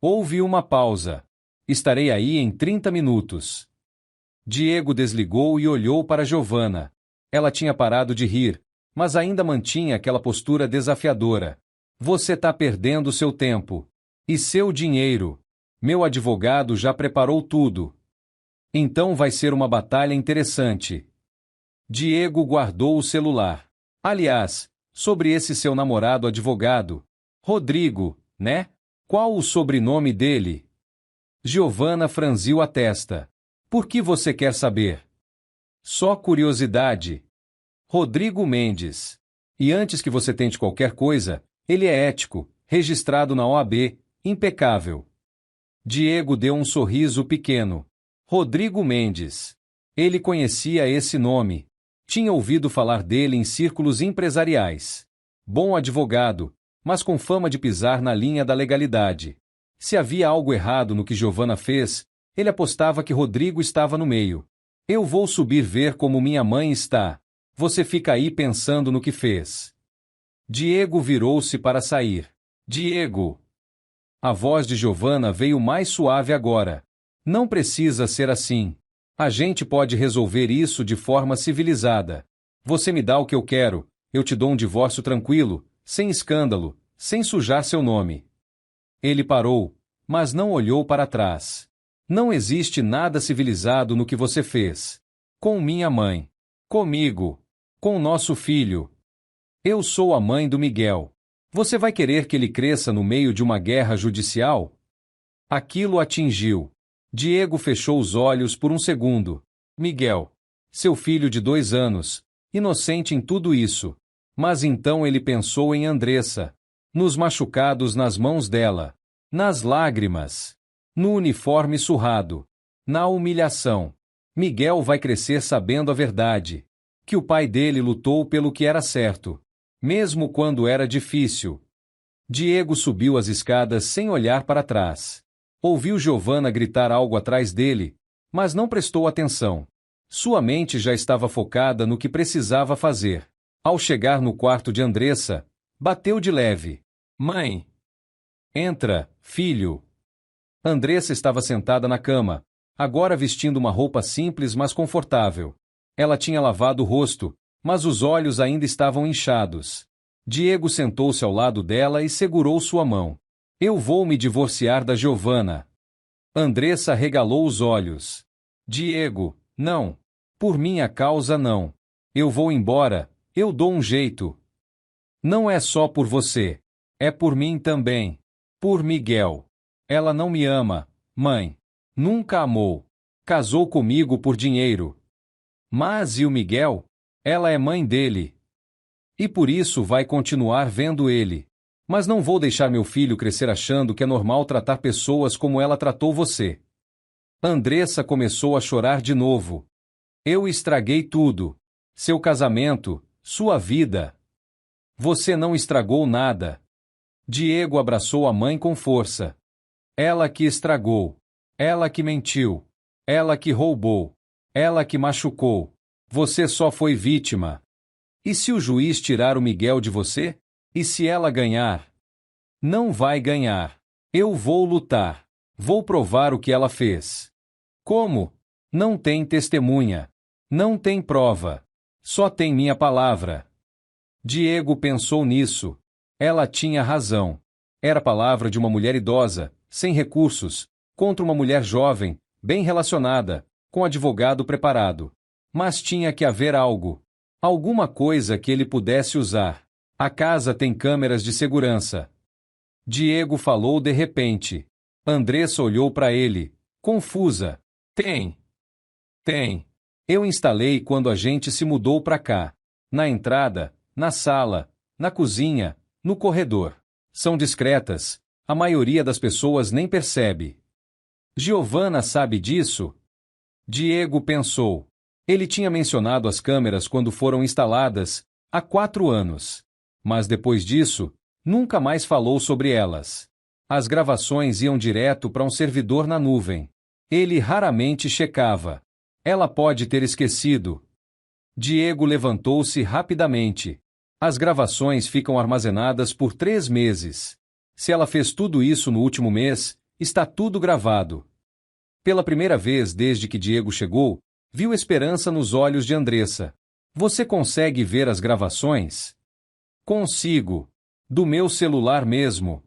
B: Houve uma pausa. Estarei aí em 30 minutos. Diego desligou e olhou para Giovanna. Ela tinha parado de rir, mas ainda mantinha aquela postura desafiadora. Você tá perdendo seu tempo. E seu dinheiro. Meu advogado já preparou tudo. Então vai ser uma batalha interessante. Diego guardou o celular. Aliás, sobre esse seu namorado advogado. Rodrigo, né? Qual o sobrenome dele? Giovanna franziu a testa. Por que você quer saber? Só curiosidade. Rodrigo Mendes. E antes que você tente qualquer coisa, ele é ético, registrado na OAB, impecável. Diego deu um sorriso pequeno. Rodrigo Mendes. Ele conhecia esse nome. Tinha ouvido falar dele em círculos empresariais. Bom advogado, mas com fama de pisar na linha da legalidade. Se havia algo errado no que Giovanna fez, ele apostava que Rodrigo estava no meio. Eu vou subir ver como minha mãe está. Você fica aí pensando no que fez. Diego virou-se para sair. Diego! A voz de Giovanna veio mais suave agora. Não precisa ser assim. A gente pode resolver isso de forma civilizada. Você me dá o que eu quero, eu te dou um divórcio tranquilo, sem escândalo, sem sujar seu nome. Ele parou, mas não olhou para trás. Não existe nada civilizado no que você fez. Com minha mãe. Comigo. Com nosso filho. Eu sou a mãe do Miguel. Você vai querer que ele cresça no meio de uma guerra judicial? Aquilo atingiu. Diego fechou os olhos por um segundo. Miguel. Seu filho de 2 anos. Inocente em tudo isso. Mas então ele pensou em Andressa. Nos machucados nas mãos dela. Nas lágrimas. No uniforme surrado. Na humilhação. Miguel vai crescer sabendo a verdade. Que o pai dele lutou pelo que era certo. Mesmo quando era difícil. Diego subiu as escadas sem olhar para trás. Ouviu Giovanna gritar algo atrás dele, mas não prestou atenção. Sua mente já estava focada no que precisava fazer. Ao chegar no quarto de Andressa, bateu de leve. Mãe! Entra, filho! Andressa estava sentada na cama, agora vestindo uma roupa simples mas confortável. Ela tinha lavado o rosto, mas os olhos ainda estavam inchados. Diego sentou-se ao lado dela e segurou sua mão. Eu vou me divorciar da Giovanna. Andressa regalou os olhos. Diego, não. Por minha causa não. Eu vou embora, eu dou um jeito. Não é só por você. É por mim também. Por Miguel. Ela não me ama, mãe. Nunca amou. Casou comigo por dinheiro. Mas e o Miguel? Ela é mãe dele. E por isso vai continuar vendo ele. Mas não vou deixar meu filho crescer achando que é normal tratar pessoas como ela tratou você. Andressa começou a chorar de novo. Eu estraguei tudo. Seu casamento, sua vida. Você não estragou nada. Diego abraçou a mãe com força. Ela que estragou. Ela que mentiu. Ela que roubou. Ela que machucou. Você só foi vítima. E se o juiz tirar o Miguel de você? E se ela ganhar? Não vai ganhar. Eu vou lutar. Vou provar o que ela fez. Como? Não tem testemunha. Não tem prova. Só tem minha palavra. Diego pensou nisso. Ela tinha razão. Era a palavra de uma mulher idosa, sem recursos, contra uma mulher jovem, bem relacionada, com advogado preparado. Mas tinha que haver algo. Alguma coisa que ele pudesse usar. A casa tem câmeras de segurança. Diego falou de repente. Andressa olhou para ele, confusa. Tem. Eu instalei quando a gente se mudou para cá. Na entrada, na sala, na cozinha, no corredor. São discretas, a maioria das pessoas nem percebe. Giovanna sabe disso? Diego pensou. Ele tinha mencionado as câmeras quando foram instaladas, há 4 anos. Mas depois disso, nunca mais falou sobre elas. As gravações iam direto para um servidor na nuvem. Ele raramente checava. Ela pode ter esquecido. Diego levantou-se rapidamente. As gravações ficam armazenadas por 3 meses. Se ela fez tudo isso no último mês, está tudo gravado. Pela primeira vez desde que Diego chegou, viu esperança nos olhos de Andressa. Você consegue ver as gravações? Consigo. Do meu celular mesmo.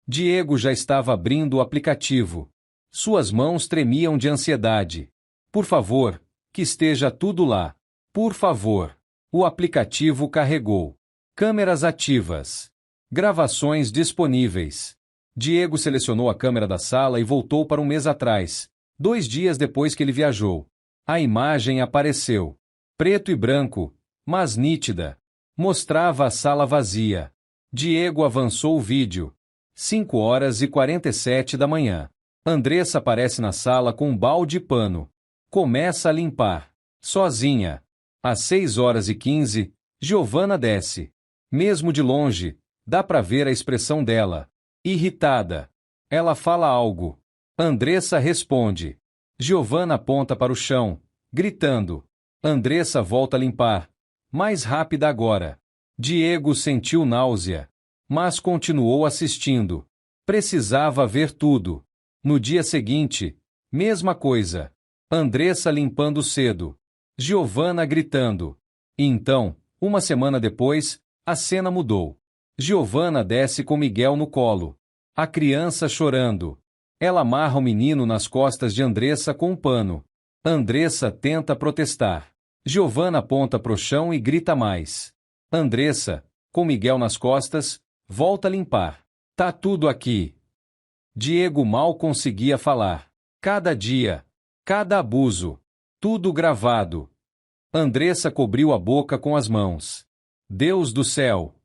B: Diego já estava abrindo o aplicativo. Suas mãos tremiam de ansiedade. Por favor, que esteja tudo lá. Por favor. O aplicativo carregou. Câmeras ativas. Gravações disponíveis. Diego selecionou a câmera da sala e voltou para um mês atrás, 2 dias depois que ele viajou. A imagem apareceu. Preto e branco, mas nítida. Mostrava a sala vazia. Diego avançou o vídeo. 5h47 da manhã. Andressa aparece na sala com um balde e pano. Começa a limpar. Sozinha. Às 6h15, Giovanna desce. Mesmo de longe, dá para ver a expressão dela. Irritada. Ela fala algo. Andressa responde. Giovanna aponta para o chão, gritando. Andressa volta a limpar. Mais rápida agora. Diego sentiu náusea. Mas continuou assistindo. Precisava ver tudo. No dia seguinte, mesma coisa. Andressa limpando cedo. Giovanna gritando. E então, uma semana depois, a cena mudou. Giovanna desce com Miguel no colo. A criança chorando. Ela amarra o menino nas costas de Andressa com um pano. Andressa tenta protestar. Giovanna aponta pro chão e grita mais. Andressa, com Miguel nas costas, volta a limpar. Tá tudo aqui. Diego mal conseguia falar. Cada dia. Cada abuso. Tudo gravado. Andressa cobriu a boca com as mãos. Deus do céu!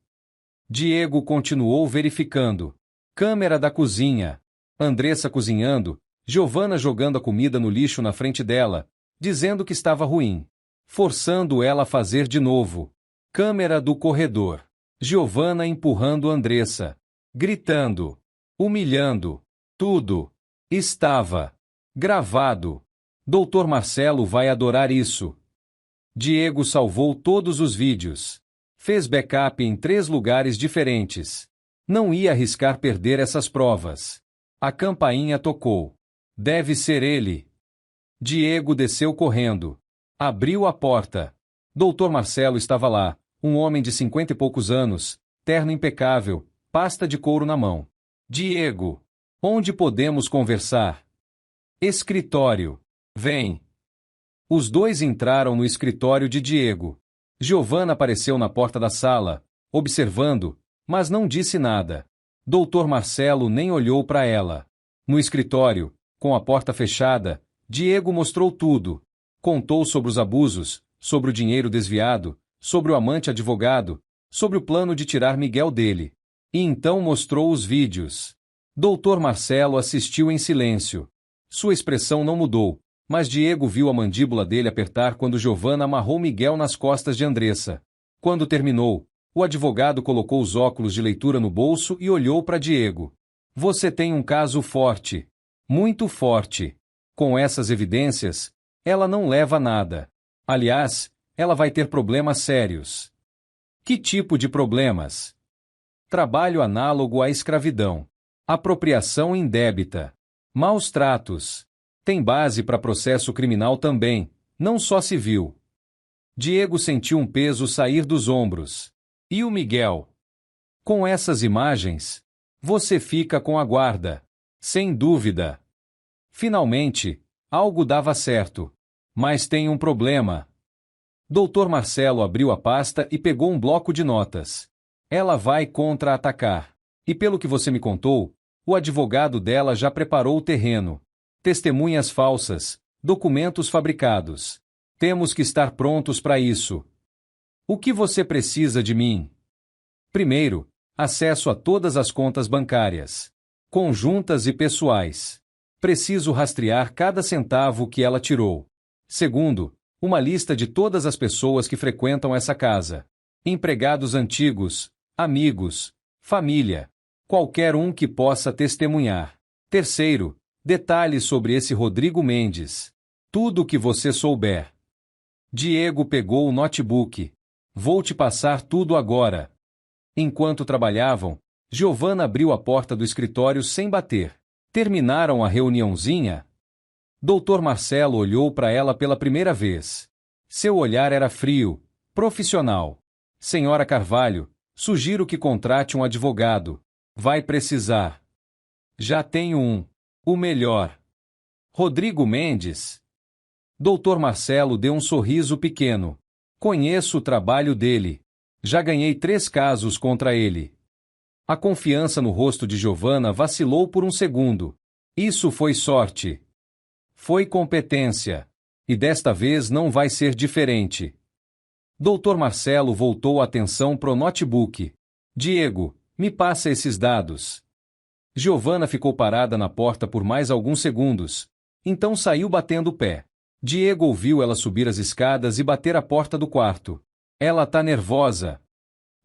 B: Diego continuou verificando. Câmera da cozinha. Andressa cozinhando, Giovanna jogando a comida no lixo na frente dela, dizendo que estava ruim. Forçando ela a fazer de novo. Câmera do corredor. Giovanna empurrando Andressa. Gritando. Humilhando. Tudo. Estava. Gravado. Dr. Marcelo vai adorar isso. Diego salvou todos os vídeos. Fez backup em 3 lugares diferentes. Não ia arriscar perder essas provas. A campainha tocou. Deve ser ele. Diego desceu correndo. Abriu a porta. Dr. Marcelo estava lá, um homem de 50 e poucos anos, terno impecável, pasta de couro na mão. Diego. Onde podemos conversar? Escritório. Vem. Os dois entraram no escritório de Diego. Giovanna apareceu na porta da sala, observando, mas não disse nada. Dr. Marcelo nem olhou para ela. No escritório, com a porta fechada, Diego mostrou tudo. Contou sobre os abusos, sobre o dinheiro desviado, sobre o amante advogado, sobre o plano de tirar Miguel dele. E então mostrou os vídeos. Dr. Marcelo assistiu em silêncio. Sua expressão não mudou, mas Diego viu a mandíbula dele apertar quando Giovanna amarrou Miguel nas costas de Andressa. Quando terminou, o advogado colocou os óculos de leitura no bolso e olhou para Diego. Você tem um caso forte. Muito forte. Com essas evidências, ela não leva a nada. Aliás, ela vai ter problemas sérios. Que tipo de problemas? Trabalho análogo à escravidão. Apropriação indébita. Maus tratos. Tem base para processo criminal também, não só civil. Diego sentiu um peso sair dos ombros. E o Miguel? Com essas imagens, você fica com a guarda. Sem dúvida. Finalmente, algo dava certo. Mas tem um problema. Dr. Marcelo abriu a pasta e pegou um bloco de notas. Ela vai contra-atacar. E pelo que você me contou, o advogado dela já preparou o terreno. Testemunhas falsas, documentos fabricados. Temos que estar prontos para isso. O que você precisa de mim? Primeiro, acesso a todas as contas bancárias, conjuntas e pessoais. Preciso rastrear cada centavo que ela tirou. Segundo, uma lista de todas as pessoas que frequentam essa casa. Empregados antigos, amigos, família. Qualquer um que possa testemunhar. Terceiro, detalhes sobre esse Rodrigo Mendes. Tudo o que você souber. Diego pegou o notebook. Vou te passar tudo agora. Enquanto trabalhavam, Giovanna abriu a porta do escritório sem bater. Terminaram a reuniãozinha? Dr. Marcelo olhou para ela pela primeira vez. Seu olhar era frio, profissional. Senhora Carvalho, sugiro que contrate um advogado. Vai precisar. Já tenho um. O melhor. Rodrigo Mendes. Dr. Marcelo deu um sorriso pequeno. Conheço o trabalho dele. Já ganhei 3 casos contra ele. A confiança no rosto de Giovanna vacilou por um segundo. Isso foi sorte. Foi competência. E desta vez não vai ser diferente. Dr. Marcelo voltou a atenção pro notebook. Diego, me passa esses dados. Giovanna ficou parada na porta por mais alguns segundos. Então saiu batendo o pé. Diego ouviu ela subir as escadas e bater a porta do quarto. Ela tá nervosa.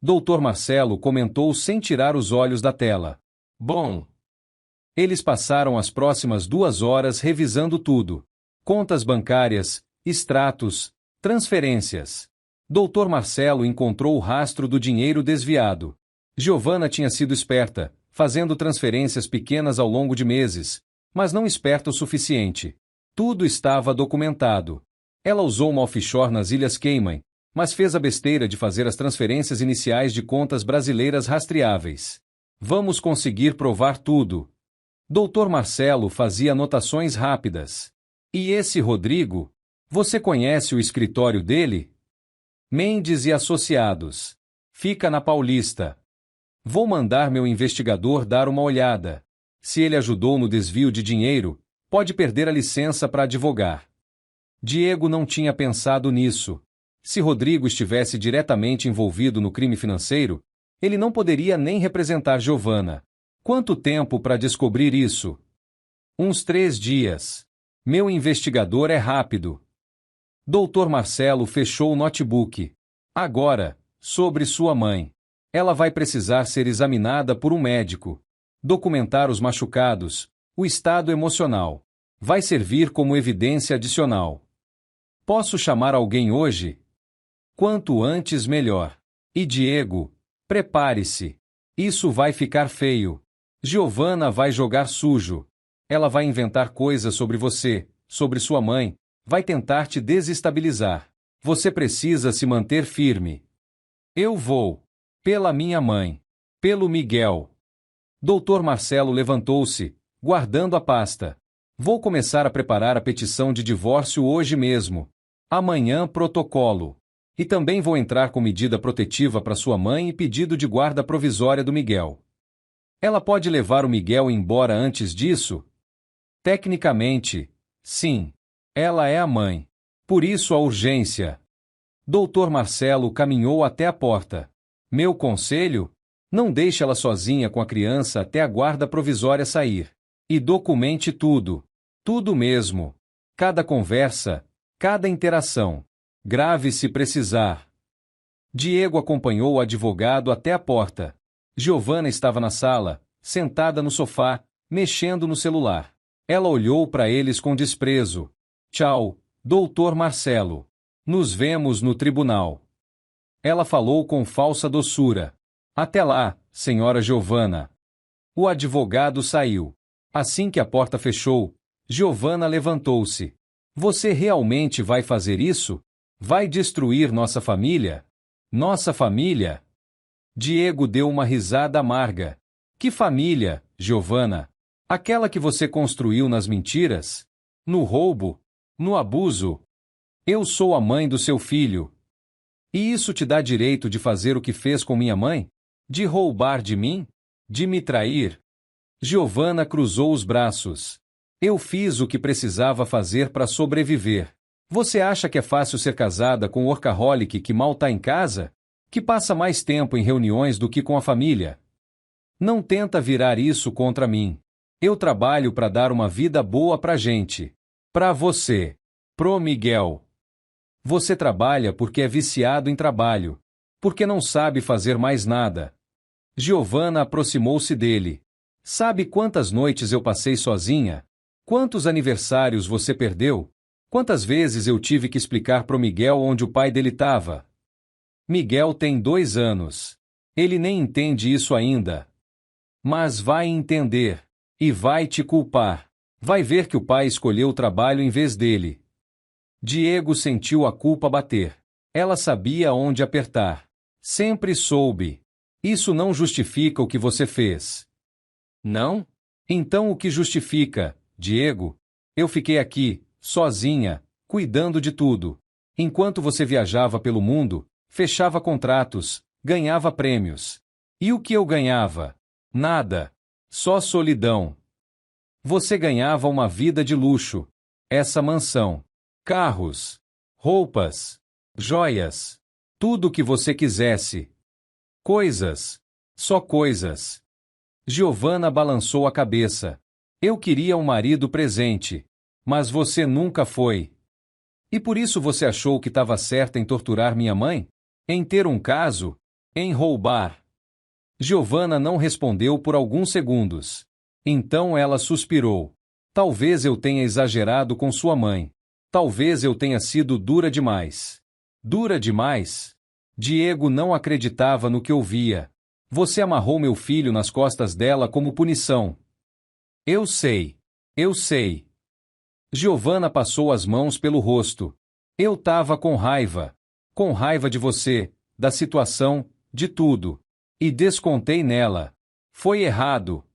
B: Dr. Marcelo comentou sem tirar os olhos da tela. Bom. Eles passaram as próximas 2 horas revisando tudo. Contas bancárias, extratos, transferências. Dr. Marcelo encontrou o rastro do dinheiro desviado. Giovanna tinha sido esperta, fazendo transferências pequenas ao longo de meses, mas não esperta o suficiente. Tudo estava documentado. Ela usou uma offshore nas Ilhas Cayman, mas fez a besteira de fazer as transferências iniciais de contas brasileiras rastreáveis. Vamos conseguir provar tudo. Dr. Marcelo fazia anotações rápidas. E esse Rodrigo? Você conhece o escritório dele? Mendes e Associados. Fica na Paulista. Vou mandar meu investigador dar uma olhada. Se ele ajudou no desvio de dinheiro, pode perder a licença para advogar. Diego não tinha pensado nisso. Se Rodrigo estivesse diretamente envolvido no crime financeiro, ele não poderia nem representar Giovanna. Quanto tempo para descobrir isso? Uns 3 dias. Meu investigador é rápido. Dr. Marcelo fechou o notebook. Agora, sobre sua mãe. Ela vai precisar ser examinada por um médico. Documentar os machucados, o estado emocional. Vai servir como evidência adicional. Posso chamar alguém hoje? Quanto antes melhor. E Diego, prepare-se. Isso vai ficar feio. Giovanna vai jogar sujo. Ela vai inventar coisas sobre você, sobre sua mãe, vai tentar te desestabilizar. Você precisa se manter firme. Eu vou. Pela minha mãe. Pelo Miguel. Dr. Marcelo levantou-se, guardando a pasta. Vou começar a preparar a petição de divórcio hoje mesmo. Amanhã protocolo. E também vou entrar com medida protetiva para sua mãe e pedido de guarda provisória do Miguel. Ela pode levar o Miguel embora antes disso? Tecnicamente, sim. Ela é a mãe. Por isso a urgência. Dr. Marcelo caminhou até a porta. Meu conselho? Não deixe ela sozinha com a criança até a guarda provisória sair. E documente tudo. Tudo mesmo. Cada conversa, cada interação. Grave se precisar. Diego acompanhou o advogado até a porta. Giovanna estava na sala, sentada no sofá, mexendo no celular. Ela olhou para eles com desprezo. Tchau, Dr. Marcelo. Nos vemos no tribunal. Ela falou com falsa doçura. Até lá, senhora Giovanna. O advogado saiu. Assim que a porta fechou, Giovanna levantou-se. Você realmente vai fazer isso? Vai destruir nossa família? Nossa família? Diego deu uma risada amarga. Que família, Giovanna? Aquela que você construiu nas mentiras? No roubo? No abuso? Eu sou a mãe do seu filho. E isso te dá direito de fazer o que fez com minha mãe? De roubar de mim? De me trair? Giovanna cruzou os braços. Eu fiz o que precisava fazer para sobreviver. Você acha que é fácil ser casada com um workaholic que mal tá em casa? Que passa mais tempo em reuniões do que com a família? Não tenta virar isso contra mim. Eu trabalho para dar uma vida boa pra gente. Pra você. Pro Miguel. Você trabalha porque é viciado em trabalho. Porque não sabe fazer mais nada. Giovanna aproximou-se dele. Sabe quantas noites eu passei sozinha? Quantos aniversários você perdeu? Quantas vezes eu tive que explicar pro Miguel onde o pai dele estava? Miguel tem 2 anos. Ele nem entende isso ainda. Mas vai entender. E vai te culpar. Vai ver que o pai escolheu o trabalho em vez dele. Diego sentiu a culpa bater. Ela sabia onde apertar. Sempre soube. Isso não justifica o que você fez. Não? Então o que justifica, Diego? Eu fiquei aqui, sozinha, cuidando de tudo. Enquanto você viajava pelo mundo, fechava contratos, ganhava prêmios. E o que eu ganhava? Nada. Só solidão. Você ganhava uma vida de luxo. Essa mansão. Carros. Roupas. Joias. Tudo o que você quisesse. Coisas. Só coisas. Giovanna balançou a cabeça. Eu queria um marido presente. Mas você nunca foi. E por isso você achou que estava certa em torturar minha mãe? Em ter um caso? Em roubar? Giovanna não respondeu por alguns segundos. Então ela suspirou. Talvez eu tenha exagerado com sua mãe. Talvez eu tenha sido dura demais. Dura demais? Diego não acreditava no que ouvia. Você amarrou meu filho nas costas dela como punição. Eu sei. Eu sei. Giovanna passou as mãos pelo rosto. Eu tava com raiva. Com raiva de você, da situação, de tudo. E descontei nela. Foi errado.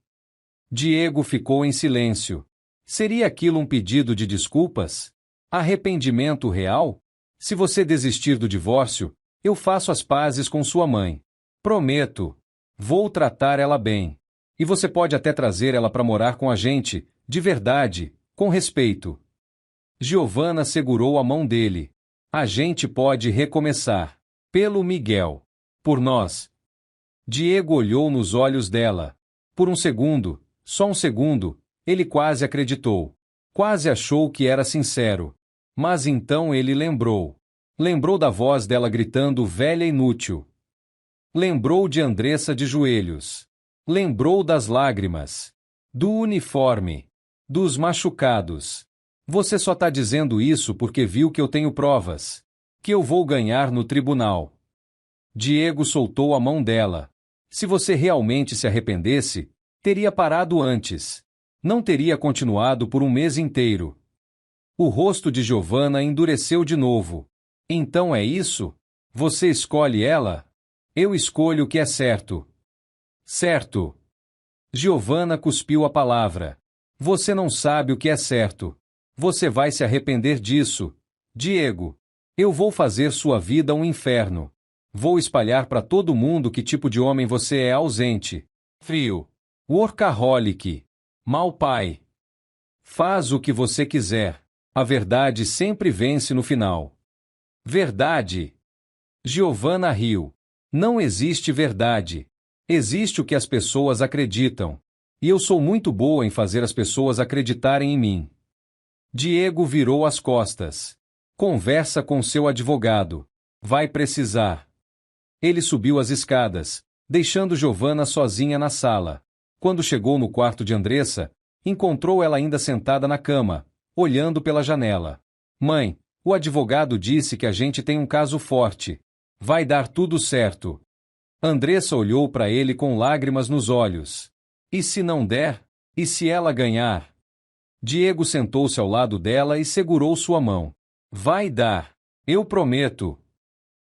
B: Diego ficou em silêncio. Seria aquilo um pedido de desculpas? Arrependimento real? Se você desistir do divórcio, eu faço as pazes com sua mãe. Prometo. Vou tratar ela bem. E você pode até trazer ela para morar com a gente, de verdade, com respeito. Giovanna segurou a mão dele. A gente pode recomeçar. Pelo Miguel. Por nós. Diego olhou nos olhos dela. Por um segundo, só um segundo, ele quase acreditou. Quase achou que era sincero. Mas então ele lembrou. Lembrou da voz dela gritando velha inútil. Lembrou de Andressa de joelhos. Lembrou das lágrimas. Do uniforme. Dos machucados. Você só tá dizendo isso porque viu que eu tenho provas. Que eu vou ganhar no tribunal. Diego soltou a mão dela. Se você realmente se arrependesse, teria parado antes. Não teria continuado por um mês inteiro. O rosto de Giovanna endureceu de novo. Então é isso? Você escolhe ela? Eu escolho o que é certo. Certo. Giovanna cuspiu a palavra. Você não sabe o que é certo. Você vai se arrepender disso. Diego, eu vou fazer sua vida um inferno. Vou espalhar para todo mundo que tipo de homem você é ausente. Frio. Workaholic. Mau pai. Faz o que você quiser. A verdade sempre vence no final. Verdade. Giovanna riu. Não existe verdade. Existe o que as pessoas acreditam. E eu sou muito boa em fazer as pessoas acreditarem em mim. Diego virou as costas. Conversa com seu advogado. Vai precisar. Ele subiu as escadas, deixando Giovanna sozinha na sala. Quando chegou no quarto de Andressa, encontrou ela ainda sentada na cama, olhando pela janela. Mãe, o advogado disse que a gente tem um caso forte. Vai dar tudo certo. Andressa olhou para ele com lágrimas nos olhos. E se não der? E se ela ganhar? Diego sentou-se ao lado dela e segurou sua mão. Vai dar. Eu prometo.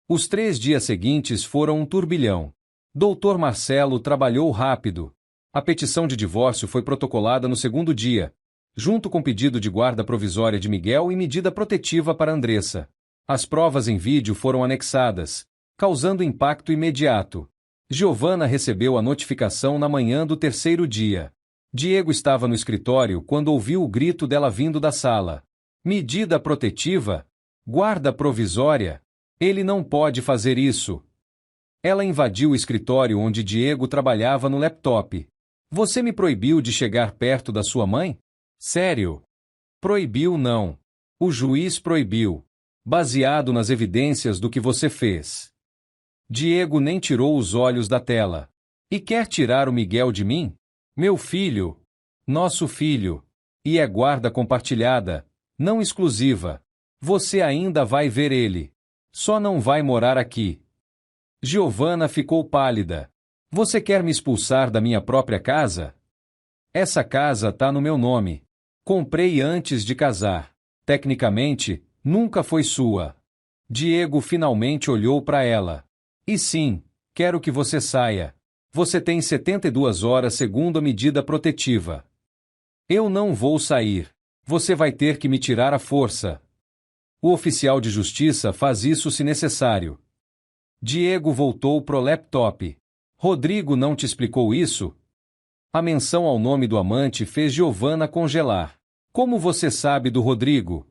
B: Os 3 dias seguintes foram um turbilhão. Doutor Marcelo trabalhou rápido. A petição de divórcio foi protocolada no segundo dia, junto com pedido de guarda provisória de Miguel e medida protetiva para Andressa. As provas em vídeo foram anexadas, causando impacto imediato. Giovanna recebeu a notificação na manhã do terceiro dia. Diego estava no escritório quando ouviu o grito dela vindo da sala. Medida protetiva? Guarda provisória? Ele não pode fazer isso. Ela invadiu o escritório onde Diego trabalhava no laptop. Você me proibiu de chegar perto da sua mãe? Sério? Proibiu não. O juiz proibiu. Baseado nas evidências do que você fez. Diego nem tirou os olhos da tela. E quer tirar o Miguel de mim? Meu filho. Nosso filho. E é guarda compartilhada, não exclusiva. Você ainda vai ver ele. Só não vai morar aqui. Giovanna ficou pálida. Você quer me expulsar da minha própria casa? Essa casa tá no meu nome. Comprei antes de casar. Tecnicamente, nunca foi sua. Diego finalmente olhou para ela. E sim, quero que você saia. Você tem 72 horas segundo a medida protetiva. Eu não vou sair. Você vai ter que me tirar à força. O oficial de justiça faz isso se necessário. Diego voltou pro laptop. Rodrigo não te explicou isso? A menção ao nome do amante fez Giovanna congelar. Como você sabe do Rodrigo?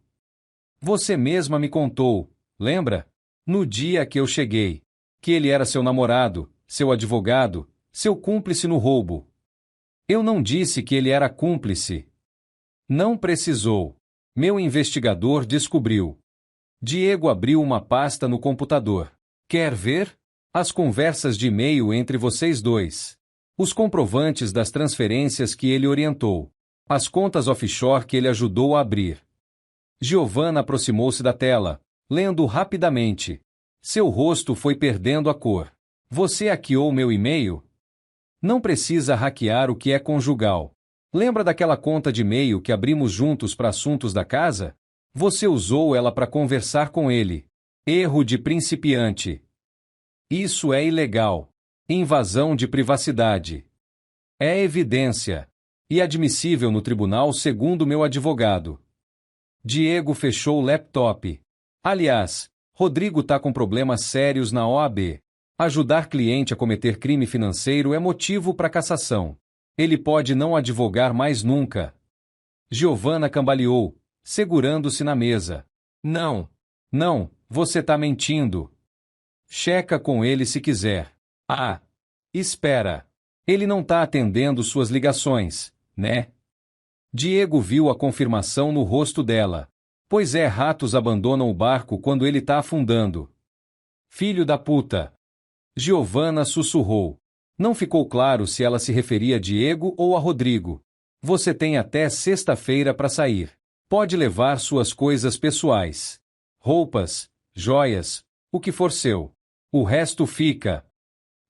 B: Você mesma me contou, lembra? No dia que eu cheguei. Que ele era seu namorado, seu advogado, seu cúmplice no roubo. Eu não disse que ele era cúmplice. Não precisou. Meu investigador descobriu. Diego abriu uma pasta no computador. Quer ver? As conversas de e-mail entre vocês dois. Os comprovantes das transferências que ele orientou. As contas offshore que ele ajudou a abrir. Giovanna aproximou-se da tela, lendo rapidamente. Seu rosto foi perdendo a cor. Você hackeou meu e-mail? Não precisa hackear o que é conjugal. Lembra daquela conta de e-mail que abrimos juntos para assuntos da casa? Você usou ela para conversar com ele. Erro de principiante. Isso é ilegal. Invasão de privacidade. É evidência. E admissível no tribunal segundo meu advogado. Diego fechou o laptop. Aliás, Rodrigo tá com problemas sérios na OAB. Ajudar cliente a cometer crime financeiro é motivo para cassação. Ele pode não advogar mais nunca. Giovanna cambaleou, segurando-se na mesa. Não. Não, você tá mentindo. Checa com ele se quiser. Ah. Espera. Ele não tá atendendo suas ligações, né? Diego viu a confirmação no rosto dela. Pois é, ratos abandonam o barco quando ele tá afundando. Filho da puta. Giovanna sussurrou. Não ficou claro se ela se referia a Diego ou a Rodrigo. Você tem até sexta-feira para sair. Pode levar suas coisas pessoais. Roupas, joias, o que for seu. O resto fica.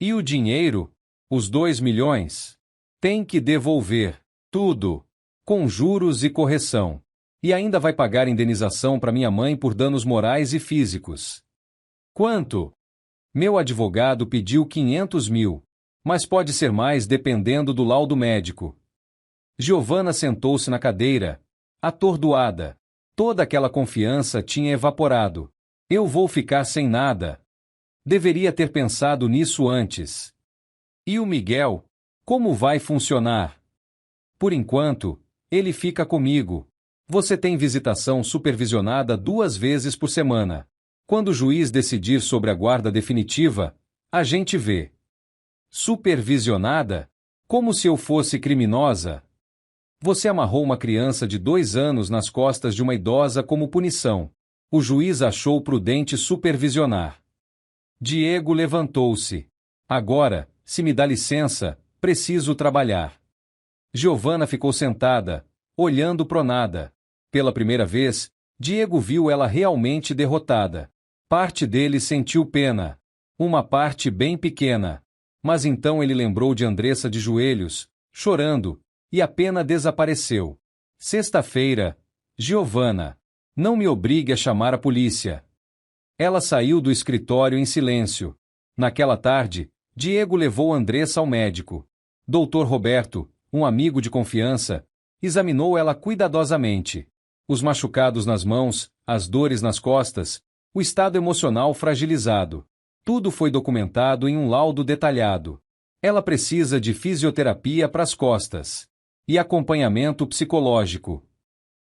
B: E o dinheiro? Os 2 milhões? Tem que devolver. Tudo. Com juros e correção. E ainda vai pagar indenização para minha mãe por danos morais e físicos. Quanto? Meu advogado pediu 500 mil. Mas pode ser mais dependendo do laudo médico. Giovanna sentou-se na cadeira, atordoada. Toda aquela confiança tinha evaporado. Eu vou ficar sem nada. Deveria ter pensado nisso antes. E o Miguel? Como vai funcionar? Por enquanto, ele fica comigo. Você tem visitação supervisionada 2 vezes por semana. Quando o juiz decidir sobre a guarda definitiva, a gente vê. Supervisionada? Como se eu fosse criminosa? Você amarrou uma criança de 2 anos nas costas de uma idosa como punição. O juiz achou prudente supervisionar. Diego levantou-se. Agora, se me dá licença, preciso trabalhar. Giovanna ficou sentada, olhando pro nada. Pela primeira vez, Diego viu ela realmente derrotada. Parte dele sentiu pena. Uma parte bem pequena. Mas então ele lembrou de Andressa de joelhos, chorando, e a pena desapareceu. Sexta-feira, Giovanna, não me obrigue a chamar a polícia. Ela saiu do escritório em silêncio. Naquela tarde, Diego levou Andressa ao médico. Dr. Roberto, um amigo de confiança, examinou ela cuidadosamente. Os machucados nas mãos, as dores nas costas, o estado emocional fragilizado. Tudo foi documentado em um laudo detalhado. Ela precisa de fisioterapia para as costas e acompanhamento psicológico.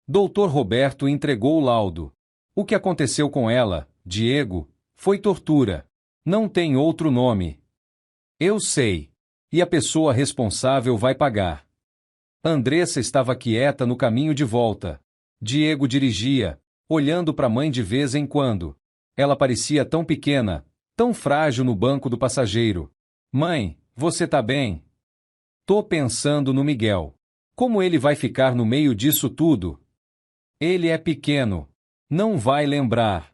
B: Dr. Roberto entregou o laudo. O que aconteceu com ela, Diego, foi tortura. Não tem outro nome. Eu sei. E a pessoa responsável vai pagar. Andressa estava quieta no caminho de volta. Diego dirigia, olhando para a mãe de vez em quando. Ela parecia tão pequena, tão frágil no banco do passageiro. Mãe, você tá bem? Tô pensando no Miguel. Como ele vai ficar no meio disso tudo? Ele é pequeno. Não vai lembrar.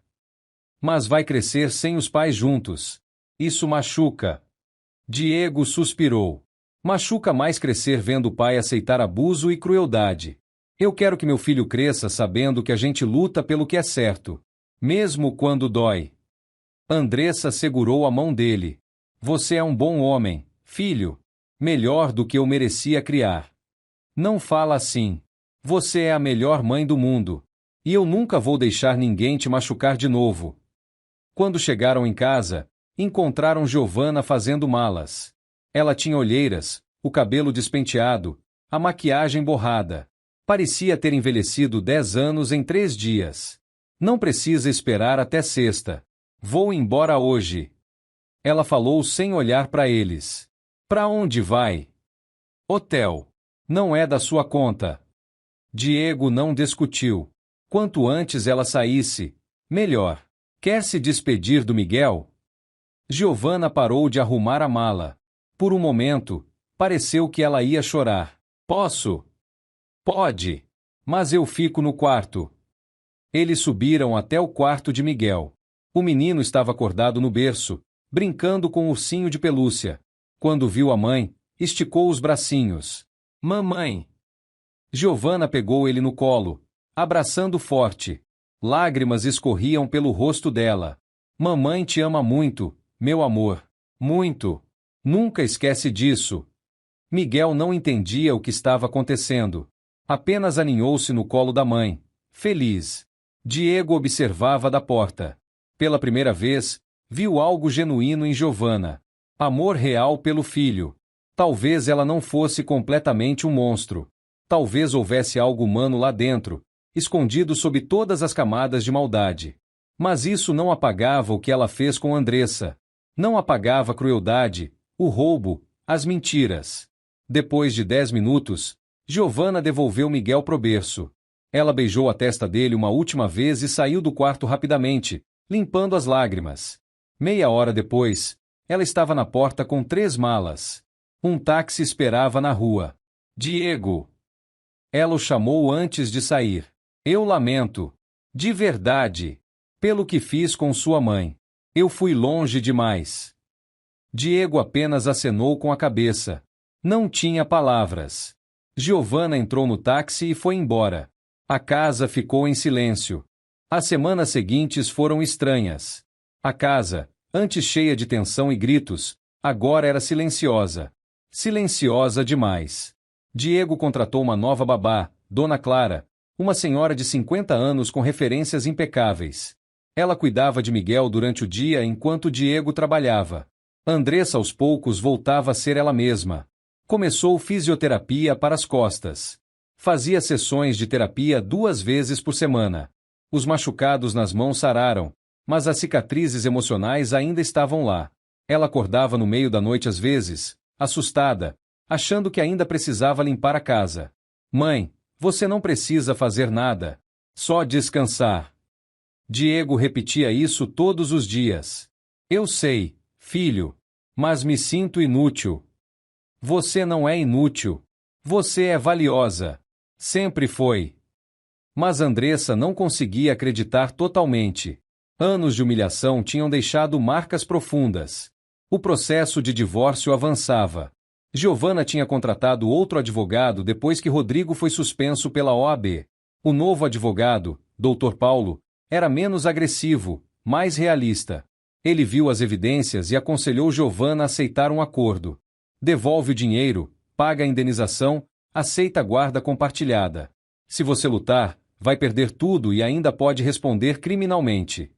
B: Mas vai crescer sem os pais juntos. Isso machuca. Diego suspirou. Machuca mais crescer vendo o pai aceitar abuso e crueldade. Eu quero que meu filho cresça sabendo que a gente luta pelo que é certo. Mesmo quando dói. Andressa segurou a mão dele. Você é um bom homem, filho. Melhor do que eu merecia criar. Não fala assim. Você é a melhor mãe do mundo. E eu nunca vou deixar ninguém te machucar de novo. Quando chegaram em casa, encontraram Giovanna fazendo malas. Ela tinha olheiras, o cabelo despenteado, a maquiagem borrada. Parecia ter envelhecido 10 anos em 3 dias. Não precisa esperar até sexta. Vou embora hoje. Ela falou sem olhar para eles. Para onde vai? Hotel. Não é da sua conta. Diego não discutiu. Quanto antes ela saísse, melhor. Quer se despedir do Miguel? Giovanna parou de arrumar a mala. Por um momento, pareceu que ela ia chorar. Posso? Pode. Mas eu fico no quarto. Eles subiram até o quarto de Miguel. O menino estava acordado no berço, brincando com um ursinho de pelúcia. Quando viu a mãe, esticou os bracinhos. Mamãe! Giovanna pegou ele no colo, abraçando forte. Lágrimas escorriam pelo rosto dela. Mamãe te ama muito, meu amor. Muito. Nunca esquece disso. Miguel não entendia o que estava acontecendo. Apenas aninhou-se no colo da mãe, feliz. Diego observava da porta. Pela primeira vez, viu algo genuíno em Giovanna. Amor real pelo filho. Talvez ela não fosse completamente um monstro. Talvez houvesse algo humano lá dentro, escondido sob todas as camadas de maldade. Mas isso não apagava o que ela fez com Andressa. Não apagava a crueldade, o roubo, as mentiras. Depois de 10 minutos, Giovanna devolveu Miguel pro berço. Ela beijou a testa dele uma última vez e saiu do quarto rapidamente, limpando as lágrimas. Meia hora depois, ela estava na porta com 3 malas. Um táxi esperava na rua. Diego! Ela o chamou antes de sair. Eu lamento. De verdade. Pelo que fiz com sua mãe. Eu fui longe demais. Diego apenas acenou com a cabeça. Não tinha palavras. Giovanna entrou no táxi e foi embora. A casa ficou em silêncio. As semanas seguintes foram estranhas. A casa, antes cheia de tensão e gritos, agora era silenciosa. Silenciosa demais. Diego contratou uma nova babá, Dona Clara, uma senhora de 50 anos com referências impecáveis. Ela cuidava de Miguel durante o dia enquanto Diego trabalhava. Andressa aos poucos voltava a ser ela mesma. Começou fisioterapia para as costas. Fazia sessões de terapia 2 vezes por semana. Os machucados nas mãos sararam, mas as cicatrizes emocionais ainda estavam lá. Ela acordava no meio da noite às vezes, assustada, achando que ainda precisava limpar a casa. Mãe, você não precisa fazer nada. Só descansar. Diego repetia isso todos os dias. Eu sei, filho, mas me sinto inútil. Você não é inútil. Você é valiosa. Sempre foi. Mas Andressa não conseguia acreditar totalmente. Anos de humilhação tinham deixado marcas profundas. O processo de divórcio avançava. Giovanna tinha contratado outro advogado depois que Rodrigo foi suspenso pela OAB. O novo advogado, Dr. Paulo, era menos agressivo, mais realista. Ele viu as evidências e aconselhou Giovanna a aceitar um acordo. Devolve o dinheiro, paga a indenização, aceita a guarda compartilhada. Se você lutar, vai perder tudo e ainda pode responder criminalmente.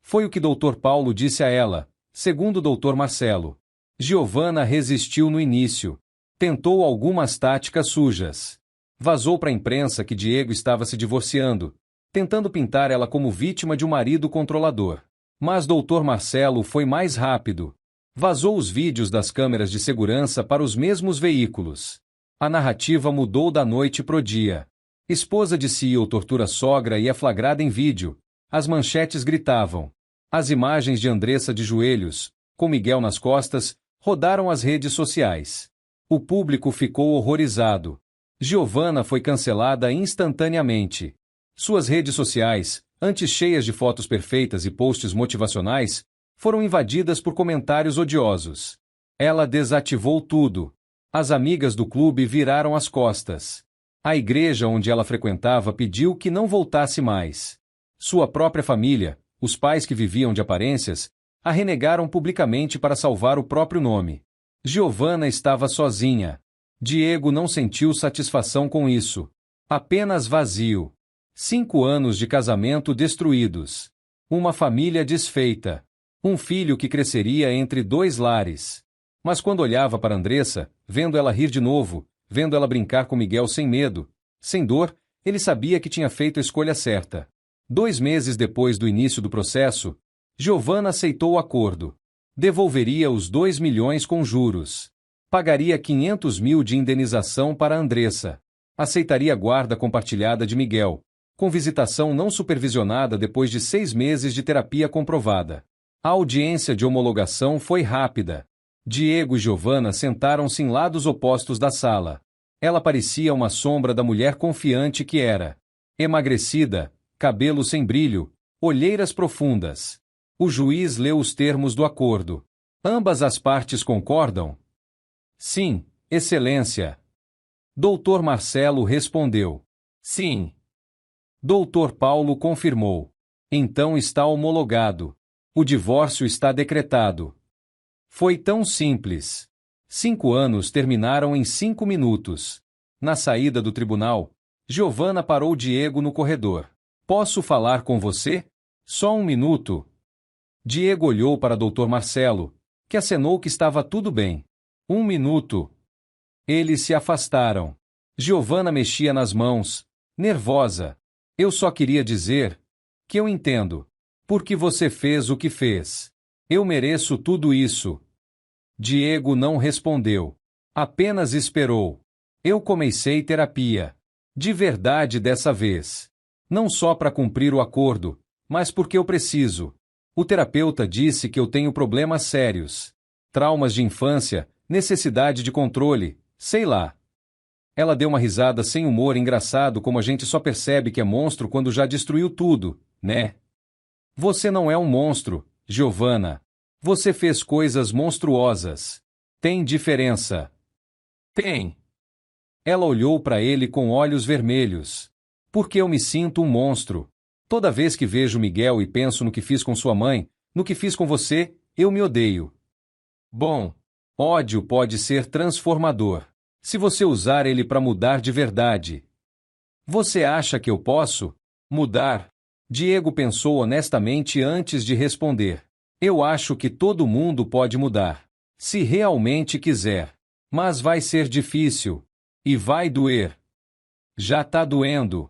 B: Foi o que Dr. Paulo disse a ela, segundo o Dr. Marcelo. Giovanna resistiu no início. Tentou algumas táticas sujas. Vazou para a imprensa que Diego estava se divorciando, tentando pintar ela como vítima de um marido controlador. Mas Dr. Marcelo foi mais rápido. Vazou os vídeos das câmeras de segurança para os mesmos veículos. A narrativa mudou da noite pro dia. Esposa de CEO tortura sogra e é flagrada em vídeo. As manchetes gritavam. As imagens de Andressa de joelhos, com Miguel nas costas, rodaram as redes sociais. O público ficou horrorizado. Giovanna foi cancelada instantaneamente. Suas redes sociais, antes cheias de fotos perfeitas e posts motivacionais, foram invadidas por comentários odiosos. Ela desativou tudo. As amigas do clube viraram as costas. A igreja onde ela frequentava pediu que não voltasse mais. Sua própria família, os pais que viviam de aparências, a renegaram publicamente para salvar o próprio nome. Giovanna estava sozinha. Diego não sentiu satisfação com isso. Apenas vazio. 5 anos de casamento destruídos. Uma família desfeita. Um filho que cresceria entre 2 lares. Mas quando olhava para Andressa, vendo ela rir de novo, vendo ela brincar com Miguel sem medo, sem dor, ele sabia que tinha feito a escolha certa. 2 meses depois do início do processo, Giovanna aceitou o acordo. Devolveria os 2 milhões com juros. Pagaria 500 mil de indenização para Andressa. Aceitaria a guarda compartilhada de Miguel, com visitação não supervisionada depois de 6 meses de terapia comprovada. A audiência de homologação foi rápida. Diego e Giovanna sentaram-se em lados opostos da sala. Ela parecia uma sombra da mulher confiante que era. Emagrecida, cabelo sem brilho, olheiras profundas. O juiz leu os termos do acordo. Ambas as partes concordam? Sim, Excelência. Dr. Marcelo respondeu. Sim. Dr. Paulo confirmou. Então está homologado. O divórcio está decretado. Foi tão simples. 5 anos terminaram em 5 minutos. Na saída do tribunal, Giovanna parou Diego no corredor. Posso falar com você? Só 1 minuto. Diego olhou para Dr. Marcelo, que acenou que estava tudo bem. 1 minuto. Eles se afastaram. Giovanna mexia nas mãos, nervosa. Eu só queria dizer que eu entendo. Porque você fez o que fez. Eu mereço tudo isso. Diego não respondeu. Apenas esperou. Eu comecei terapia. De verdade dessa vez. Não só para cumprir o acordo, mas porque eu preciso. O terapeuta disse que eu tenho problemas sérios. Traumas de infância, necessidade de controle, sei lá. Ela deu uma risada sem humor engraçado como a gente só percebe que é monstro quando já destruiu tudo, né? Você não é um monstro, Giovanna. Você fez coisas monstruosas. Tem diferença. Tem. Ela olhou para ele com olhos vermelhos. Porque eu me sinto um monstro. Toda vez que vejo Miguel e penso no que fiz com sua mãe, no que fiz com você, eu me odeio. Bom, ódio pode ser transformador. Se você usar ele para mudar de verdade. Você acha que eu posso mudar? Diego pensou honestamente antes de responder. Eu acho que todo mundo pode mudar. Se realmente quiser. Mas vai ser difícil. E vai doer. Já tá doendo.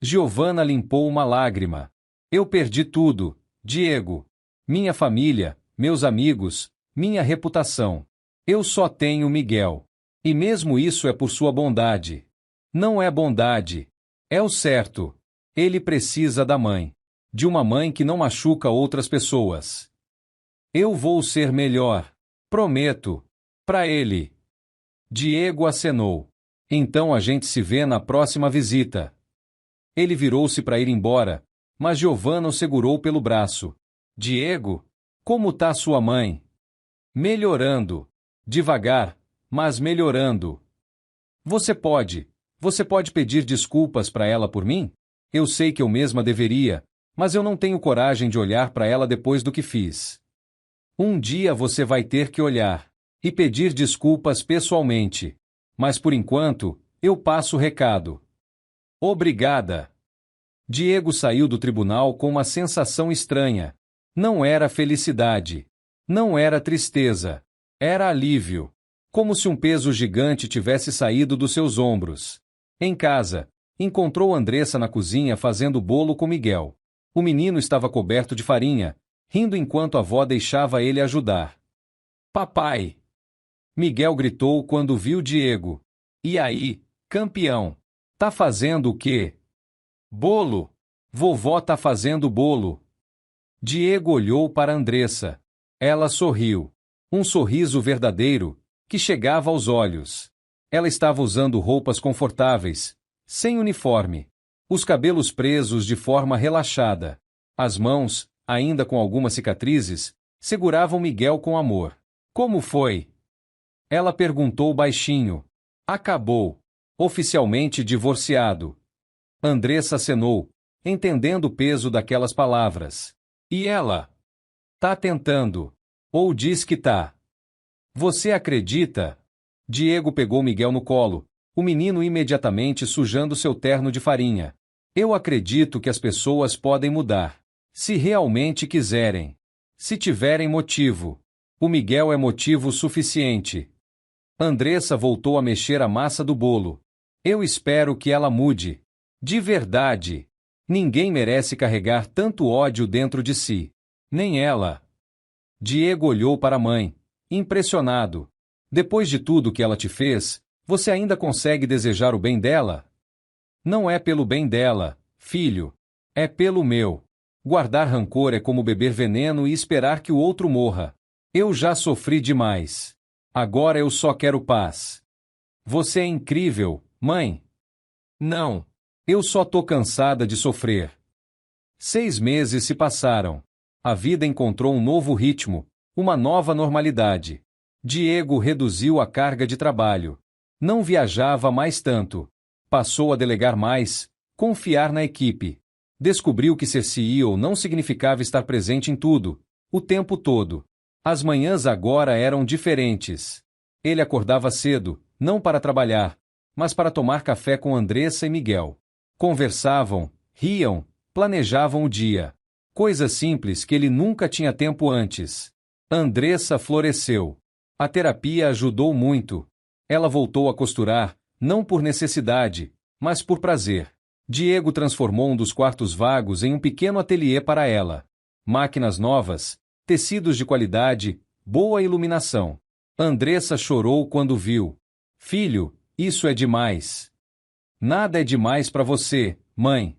B: Giovanna limpou uma lágrima. Eu perdi tudo, Diego. Minha família, meus amigos, minha reputação. Eu só tenho Miguel. E mesmo isso é por sua bondade. Não é bondade. É o certo. Ele precisa da mãe. De uma mãe que não machuca outras pessoas. Eu vou ser melhor. Prometo. Pra ele. Diego acenou. Então a gente se vê na próxima visita. Ele virou-se para ir embora, mas Giovanna o segurou pelo braço. Diego, como tá sua mãe? Melhorando. Devagar, mas melhorando. Você pode pedir desculpas para ela por mim? Eu sei que eu mesma deveria, mas eu não tenho coragem de olhar para ela depois do que fiz. Um dia você vai ter que olhar e pedir desculpas pessoalmente. Mas por enquanto, eu passo o recado. Obrigada. Diego saiu do tribunal com uma sensação estranha. Não era felicidade. Não era tristeza. Era alívio. Como se um peso gigante tivesse saído dos seus ombros. Em casa, encontrou Andressa na cozinha fazendo bolo com Miguel. O menino estava coberto de farinha, rindo enquanto a avó deixava ele ajudar. Papai! Miguel gritou quando viu Diego. E aí, campeão? Tá fazendo o quê? Bolo! Vovó tá fazendo bolo. Diego olhou para Andressa. Ela sorriu. Um sorriso verdadeiro, que chegava aos olhos. Ela estava usando roupas confortáveis, sem uniforme. Os cabelos presos de forma relaxada. As mãos, ainda com algumas cicatrizes, seguravam Miguel com amor. Como foi? Ela perguntou baixinho. Acabou. Oficialmente divorciado. Andressa acenou, entendendo o peso daquelas palavras. E ela? Tá tentando. Ou diz que tá. Você acredita? Diego pegou Miguel no colo, o menino imediatamente sujando seu terno de farinha. Eu acredito que as pessoas podem mudar. Se realmente quiserem. Se tiverem motivo. O Miguel é motivo suficiente. Andressa voltou a mexer a massa do bolo. Eu espero que ela mude. De verdade. Ninguém merece carregar tanto ódio dentro de si. Nem ela. Diego olhou para a mãe, impressionado. Depois de tudo que ela te fez, você ainda consegue desejar o bem dela? Não é pelo bem dela, filho. É pelo meu. Guardar rancor é como beber veneno e esperar que o outro morra. Eu já sofri demais. Agora eu só quero paz. Você é incrível, mãe. Não. Eu só tô cansada de sofrer. 6 meses se passaram. A vida encontrou um novo ritmo, uma nova normalidade. Diego reduziu a carga de trabalho. Não viajava mais tanto. Passou a delegar mais, confiar na equipe. Descobriu que ser CEO não significava estar presente em tudo, o tempo todo. As manhãs agora eram diferentes. Ele acordava cedo, não para trabalhar, mas para tomar café com Andressa e Miguel. Conversavam, riam, planejavam o dia. Coisas simples que ele nunca tinha tempo antes. Andressa floresceu. A terapia ajudou muito. Ela voltou a costurar, não por necessidade, mas por prazer. Diego transformou um dos quartos vagos em um pequeno ateliê para ela. Máquinas novas, tecidos de qualidade, boa iluminação. Andressa chorou quando viu. Filho, isso é demais. Nada é demais para você, mãe.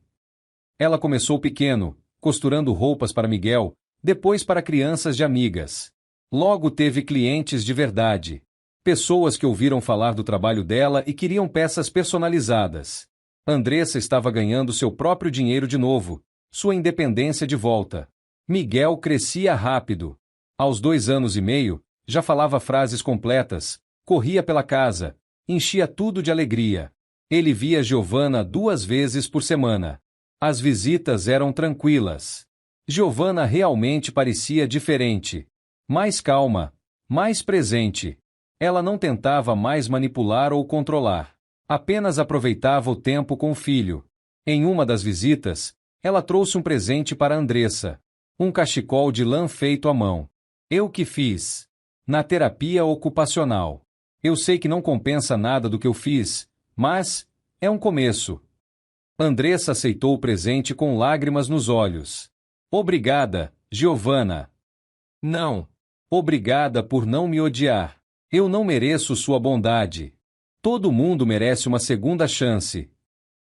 B: Ela começou pequeno, costurando roupas para Miguel, depois para crianças de amigas. Logo teve clientes de verdade. Pessoas que ouviram falar do trabalho dela e queriam peças personalizadas. Andressa estava ganhando seu próprio dinheiro de novo, sua independência de volta. Miguel crescia rápido. Aos 2 anos e meio, já falava frases completas, corria pela casa, enchia tudo de alegria. Ele via Giovanna 2 vezes por semana. As visitas eram tranquilas. Giovanna realmente parecia diferente. Mais calma, mais presente. Ela não tentava mais manipular ou controlar. Apenas aproveitava o tempo com o filho. Em uma das visitas, ela trouxe um presente para Andressa. Um cachecol de lã feito à mão. Eu que fiz. Na terapia ocupacional. Eu sei que não compensa nada do que eu fiz, mas é um começo. Andressa aceitou o presente com lágrimas nos olhos. Obrigada, Giovanna. Não. Obrigada por não me odiar. Eu não mereço sua bondade. Todo mundo merece uma segunda chance.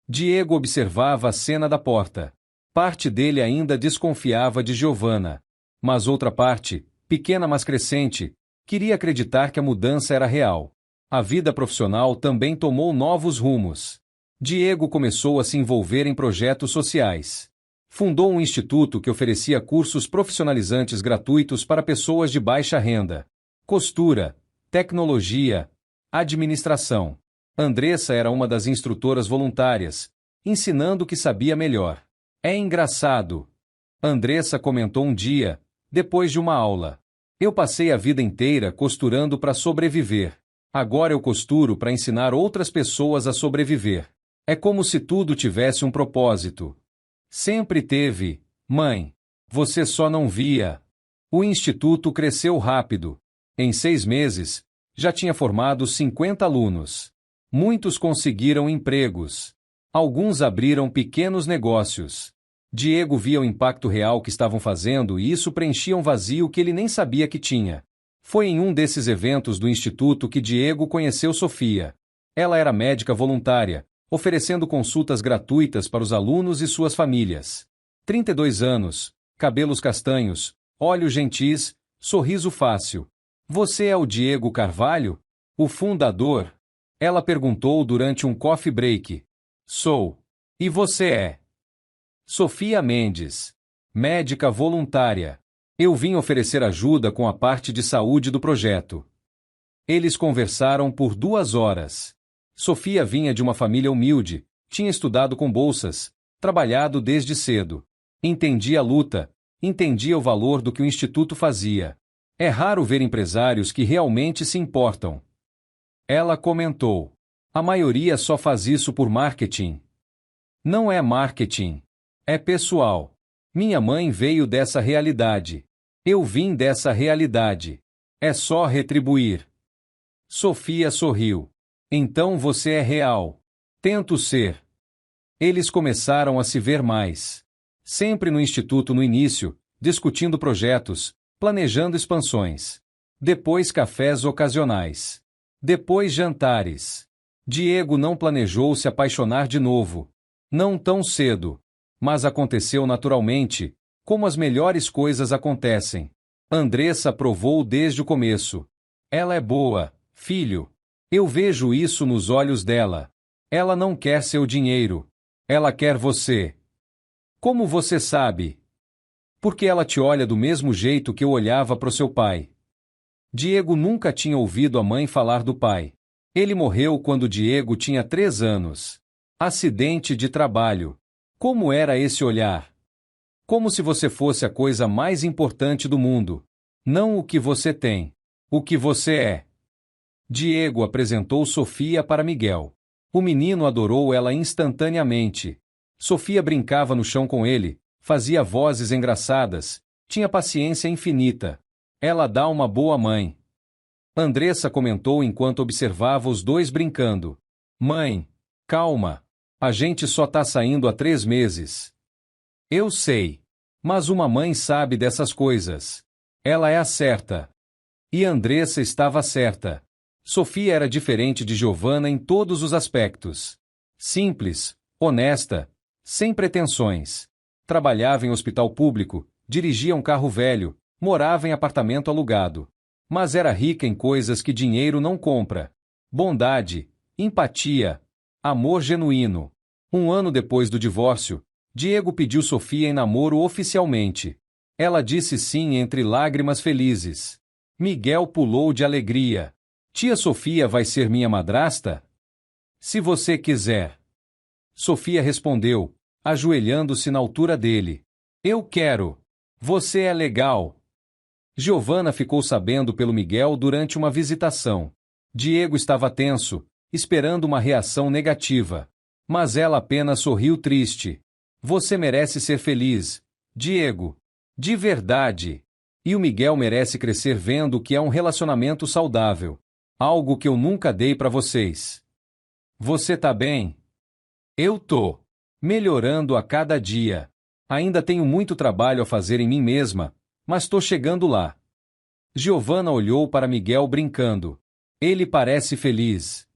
B: Diego observava a cena da porta. Parte dele ainda desconfiava de Giovanna. Mas outra parte, pequena mas crescente, queria acreditar que a mudança era real. A vida profissional também tomou novos rumos. Diego começou a se envolver em projetos sociais. Fundou um instituto que oferecia cursos profissionalizantes gratuitos para pessoas de baixa renda. Costura, tecnologia, administração. Andressa era uma das instrutoras voluntárias, ensinando o que sabia melhor. É engraçado. Andressa comentou um dia, depois de uma aula. Eu passei a vida inteira costurando para sobreviver. Agora eu costuro para ensinar outras pessoas a sobreviver. É como se tudo tivesse um propósito. Sempre teve, mãe. Você só não via. O instituto cresceu rápido. Em 6 meses, já tinha formado 50 alunos. Muitos conseguiram empregos. Alguns abriram pequenos negócios. Diego via o impacto real que estavam fazendo e isso preenchia um vazio que ele nem sabia que tinha. Foi em um desses eventos do instituto que Diego conheceu Sofia. Ela era médica voluntária, oferecendo consultas gratuitas para os alunos e suas famílias. 32 anos, cabelos castanhos, olhos gentis, sorriso fácil. Você é o Diego Carvalho? O fundador? Ela perguntou durante um coffee break. Sou. E você é? Sofia Mendes. Médica voluntária. Eu vim oferecer ajuda com a parte de saúde do projeto. Eles conversaram por 2 horas. Sofia vinha de uma família humilde, tinha estudado com bolsas, trabalhado desde cedo. Entendia a luta, entendia o valor do que o instituto fazia. É raro ver empresários que realmente se importam. Ela comentou. A maioria só faz isso por marketing. Não é marketing. É pessoal. Minha mãe veio dessa realidade. Eu vim dessa realidade. É só retribuir. Sofia sorriu. Então você é real. Tento ser. Eles começaram a se ver mais. Sempre no instituto no início, discutindo projetos, planejando expansões. Depois cafés ocasionais. Depois jantares. Diego não planejou se apaixonar de novo. Não tão cedo. Mas aconteceu naturalmente, como as melhores coisas acontecem. Andressa provou desde o começo. Ela é boa, filho. Eu vejo isso nos olhos dela. Ela não quer seu dinheiro. Ela quer você. Como você sabe? Porque ela te olha do mesmo jeito que eu olhava para o seu pai. Diego nunca tinha ouvido a mãe falar do pai. Ele morreu quando Diego tinha 3 anos. Acidente de trabalho. Como era esse olhar? Como se você fosse a coisa mais importante do mundo. Não o que você tem. O que você é. Diego apresentou Sofia para Miguel. O menino adorou ela instantaneamente. Sofia brincava no chão com ele, fazia vozes engraçadas, tinha paciência infinita. Ela dá uma boa mãe. Andressa comentou enquanto observava os dois brincando. Mãe, calma. A gente só tá saindo há 3 meses. Eu sei. Mas uma mãe sabe dessas coisas. Ela é a certa. E Andressa estava certa. Sofia era diferente de Giovanna em todos os aspectos. Simples, honesta, sem pretensões. Trabalhava em hospital público, dirigia um carro velho, morava em apartamento alugado. Mas era rica em coisas que dinheiro não compra. Bondade, empatia, amor genuíno. 1 ano depois do divórcio, Diego pediu Sofia em namoro oficialmente. Ela disse sim entre lágrimas felizes. Miguel pulou de alegria. Tia Sofia vai ser minha madrasta? Se você quiser. Sofia respondeu, ajoelhando-se na altura dele. Eu quero. Você é legal. Giovanna ficou sabendo pelo Miguel durante uma visitação. Diego estava tenso, esperando uma reação negativa. Mas ela apenas sorriu triste. Você merece ser feliz, Diego. De verdade. E o Miguel merece crescer vendo o que é um relacionamento saudável. Algo que eu nunca dei para vocês. Você tá bem? Eu tô. Melhorando a cada dia. Ainda tenho muito trabalho a fazer em mim mesma, mas tô chegando lá. Giovanna olhou para Miguel brincando. Ele parece feliz.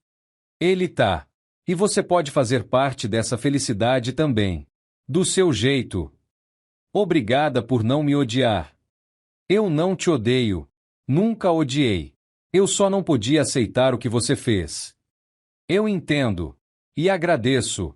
B: Ele tá. E você pode fazer parte dessa felicidade também. Do seu jeito. Obrigada por não me odiar. Eu não te odeio. Nunca odiei. Eu só não podia aceitar o que você fez. Eu entendo. E agradeço.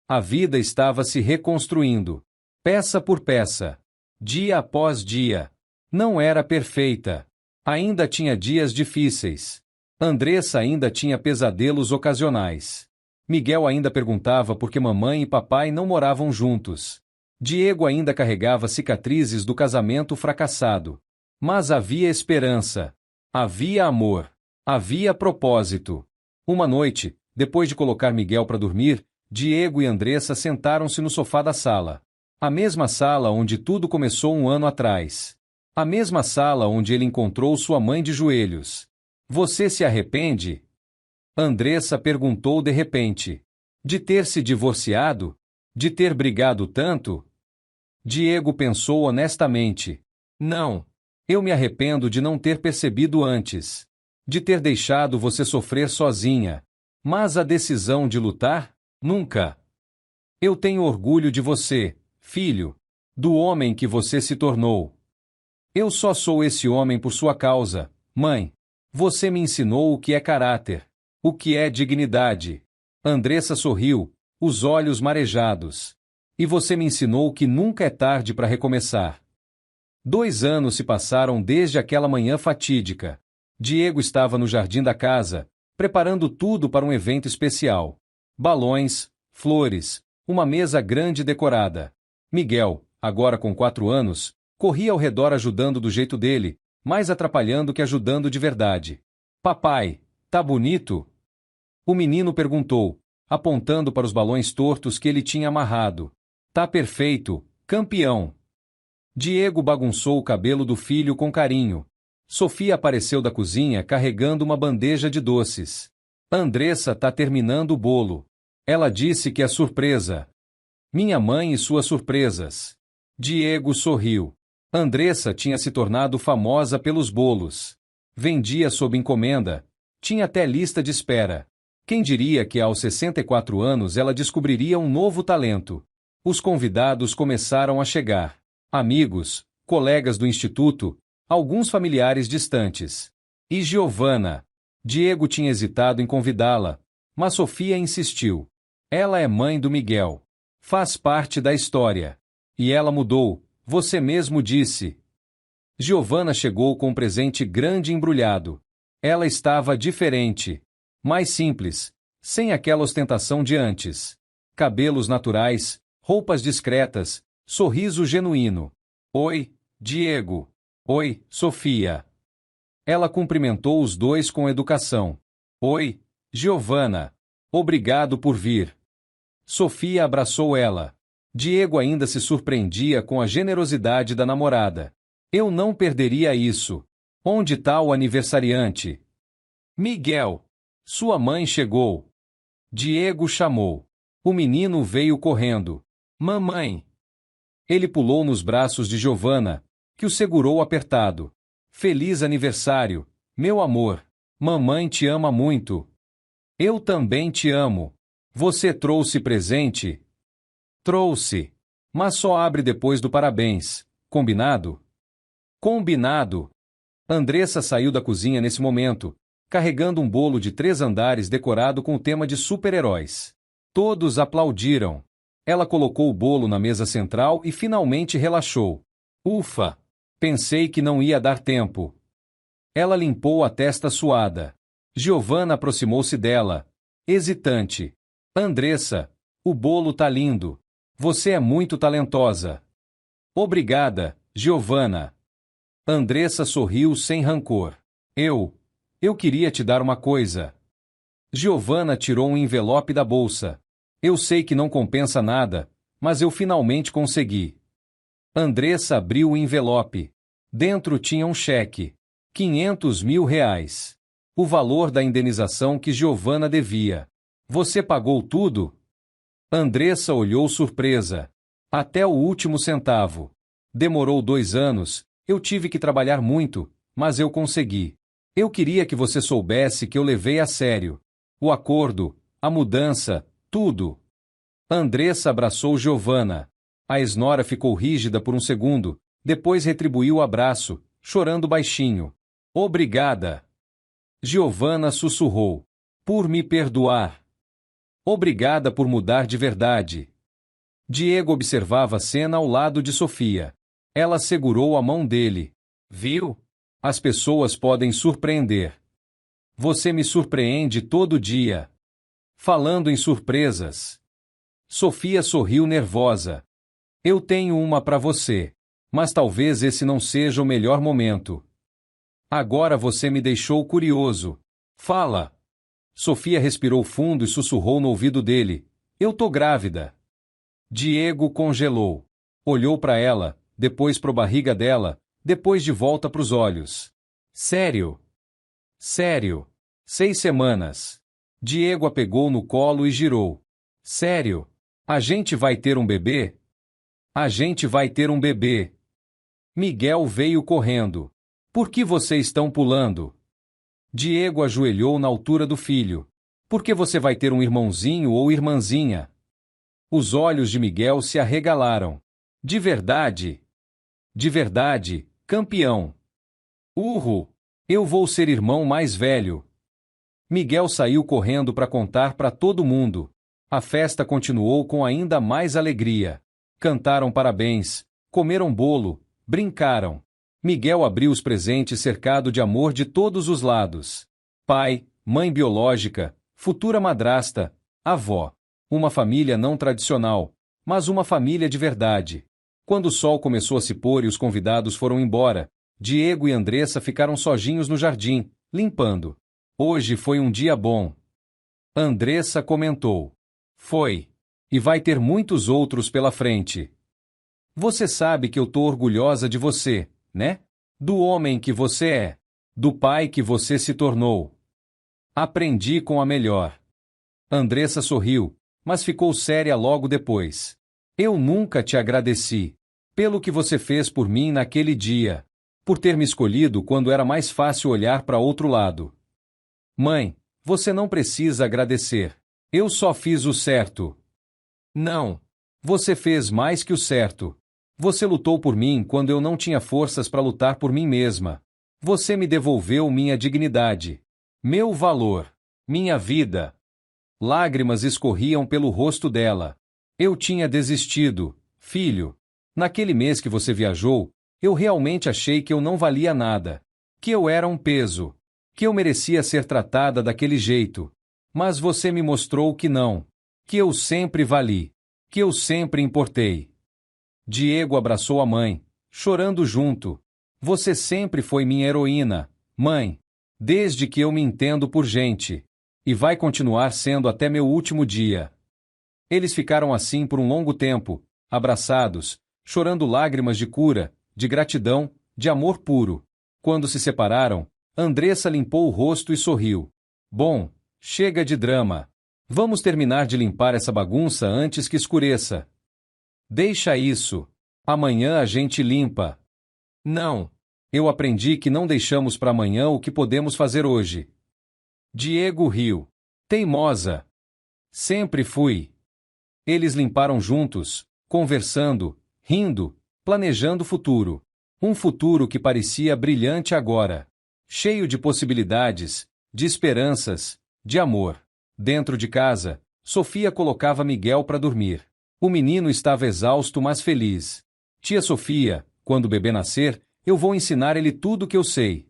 B: A vida estava se reconstruindo. Peça por peça. Dia após dia. Não era perfeita. Ainda tinha dias difíceis. Andressa ainda tinha pesadelos ocasionais. Miguel ainda perguntava por que mamãe e papai não moravam juntos. Diego ainda carregava cicatrizes do casamento fracassado. Mas havia esperança. Havia amor. Havia propósito. Uma noite, depois de colocar Miguel para dormir, Diego e Andressa sentaram-se no sofá da sala. A mesma sala onde tudo começou um ano atrás. A mesma sala onde ele encontrou sua mãe de joelhos. Você se arrepende? Andressa perguntou de repente. De ter se divorciado? De ter brigado tanto? Diego pensou honestamente. Não. Eu me arrependo de não ter percebido antes. De ter deixado você sofrer sozinha. Mas a decisão de lutar? Nunca. Eu tenho orgulho de você, filho. Do homem que você se tornou. Eu só sou esse homem por sua causa, mãe. Você me ensinou o que é caráter. O que é dignidade. Andressa sorriu, os olhos marejados. E você me ensinou que nunca é tarde para recomeçar. 2 anos se passaram desde aquela manhã fatídica. Diego estava no jardim da casa, preparando tudo para um evento especial. Balões, flores, uma mesa grande decorada. Miguel, agora com 4 anos, corria ao redor ajudando do jeito dele, mais atrapalhando que ajudando de verdade. Papai, tá bonito? O menino perguntou, apontando para os balões tortos que ele tinha amarrado. Tá perfeito, campeão. Diego bagunçou o cabelo do filho com carinho. Sofia apareceu da cozinha carregando uma bandeja de doces. Andressa tá terminando o bolo. Ela disse que é surpresa. Minha mãe e suas surpresas. Diego sorriu. Andressa tinha se tornado famosa pelos bolos. Vendia sob encomenda. Tinha até lista de espera. Quem diria que aos 64 anos ela descobriria um novo talento? Os convidados começaram a chegar. Amigos, colegas do instituto, alguns familiares distantes. E Giovanna? Diego tinha hesitado em convidá-la, mas Sofia insistiu. Ela é mãe do Miguel. Faz parte da história. E ela mudou, você mesmo disse. Giovanna chegou com um presente grande embrulhado. Ela estava diferente. Mais simples, sem aquela ostentação de antes. Cabelos naturais, roupas discretas, sorriso genuíno. Oi, Diego. Oi, Sofia. Ela cumprimentou os dois com educação. Oi, Giovanna. Obrigado por vir. Sofia abraçou ela. Diego ainda se surpreendia com a generosidade da namorada. Eu não perderia isso. Onde está o aniversariante? Miguel. Sua mãe chegou. Diego chamou. O menino veio correndo. Mamãe. Ele pulou nos braços de Giovanna, que o segurou apertado. Feliz aniversário, meu amor. Mamãe te ama muito. Eu também te amo. Você trouxe presente? Trouxe. Mas só abre depois do parabéns. Combinado? Combinado. Andressa saiu da cozinha nesse momento, carregando um bolo de 3 andares decorado com o tema de super-heróis. Todos aplaudiram. Ela colocou o bolo na mesa central e finalmente relaxou. Ufa! Pensei que não ia dar tempo. Ela limpou a testa suada. Giovanna aproximou-se dela, hesitante. Andressa, o bolo tá lindo. Você é muito talentosa. Obrigada, Giovanna. Andressa sorriu sem rancor. Eu queria te dar uma coisa. Giovanna tirou um envelope da bolsa. Eu sei que não compensa nada, mas eu finalmente consegui. Andressa abriu o envelope. Dentro tinha um cheque. 500 mil reais. O valor da indenização que Giovanna devia. Você pagou tudo? Andressa olhou surpresa. Até o último centavo. Demorou 2 anos, eu tive que trabalhar muito, mas eu consegui. Eu queria que você soubesse que eu levei a sério. O acordo, a mudança, tudo. Andressa abraçou Giovanna. A esnora ficou rígida por um segundo, depois retribuiu o abraço, chorando baixinho. Obrigada. Giovanna sussurrou. Por me perdoar. Obrigada por mudar de verdade. Diego observava a cena ao lado de Sofia. Ela segurou a mão dele. Viu? As pessoas podem surpreender. Você me surpreende todo dia. Falando em surpresas. Sofia sorriu nervosa. Eu tenho uma para você. Mas talvez esse não seja o melhor momento. Agora você me deixou curioso. Fala. Sofia respirou fundo e sussurrou no ouvido dele. Eu tô grávida. Diego congelou. Olhou para ela, depois para a barriga dela, depois de volta para os olhos. Sério? Sério. 6 semanas. Diego a pegou no colo e girou. Sério? A gente vai ter um bebê? A gente vai ter um bebê. Miguel veio correndo. Por que vocês estão pulando? Diego ajoelhou na altura do filho. Por que você vai ter um irmãozinho ou irmãzinha? Os olhos de Miguel se arregalaram. De verdade? De verdade, campeão. Urro! Eu vou ser irmão mais velho. Miguel saiu correndo para contar para todo mundo. A festa continuou com ainda mais alegria. Cantaram parabéns, comeram bolo, brincaram. Miguel abriu os presentes cercado de amor de todos os lados. Pai, mãe biológica, futura madrasta, avó. Uma família não tradicional, mas uma família de verdade. Quando o sol começou a se pôr e os convidados foram embora, Diego e Andressa ficaram sozinhos no jardim, limpando. Hoje foi um dia bom. Andressa comentou. Foi. E vai ter muitos outros pela frente. Você sabe que eu tô orgulhosa de você, né? Do homem que você é. Do pai que você se tornou. Aprendi com a melhor. Andressa sorriu, mas ficou séria logo depois. Eu nunca te agradeci. Pelo que você fez por mim naquele dia. Por ter me escolhido quando era mais fácil olhar para outro lado. Mãe, você não precisa agradecer. Eu só fiz o certo. Não. Você fez mais que o certo. Você lutou por mim quando eu não tinha forças para lutar por mim mesma. Você me devolveu minha dignidade. Meu valor. Minha vida. Lágrimas escorriam pelo rosto dela. Eu tinha desistido, filho. Naquele mês que você viajou, eu realmente achei que eu não valia nada. Que eu era um peso. Que eu merecia ser tratada daquele jeito. Mas você me mostrou que não. Que eu sempre vali. Que eu sempre importei. Diego abraçou a mãe, chorando junto. Você sempre foi minha heroína, mãe. Desde que eu me entendo por gente. E vai continuar sendo até meu último dia. Eles ficaram assim por um longo tempo, abraçados, chorando lágrimas de cura, de gratidão, de amor puro. Quando se separaram, Andressa limpou o rosto e sorriu. Bom, chega de drama. Vamos terminar de limpar essa bagunça antes que escureça. Deixa isso. Amanhã a gente limpa. Não. Eu aprendi que não deixamos para amanhã o que podemos fazer hoje. Diego riu. Teimosa. Sempre fui. Eles limparam juntos, conversando, rindo, planejando o futuro. Um futuro que parecia brilhante agora. Cheio de possibilidades, de esperanças, de amor. Dentro de casa, Sofia colocava Miguel para dormir. O menino estava exausto, mas feliz. Tia Sofia, quando o bebê nascer, eu vou ensinar ele tudo o que eu sei.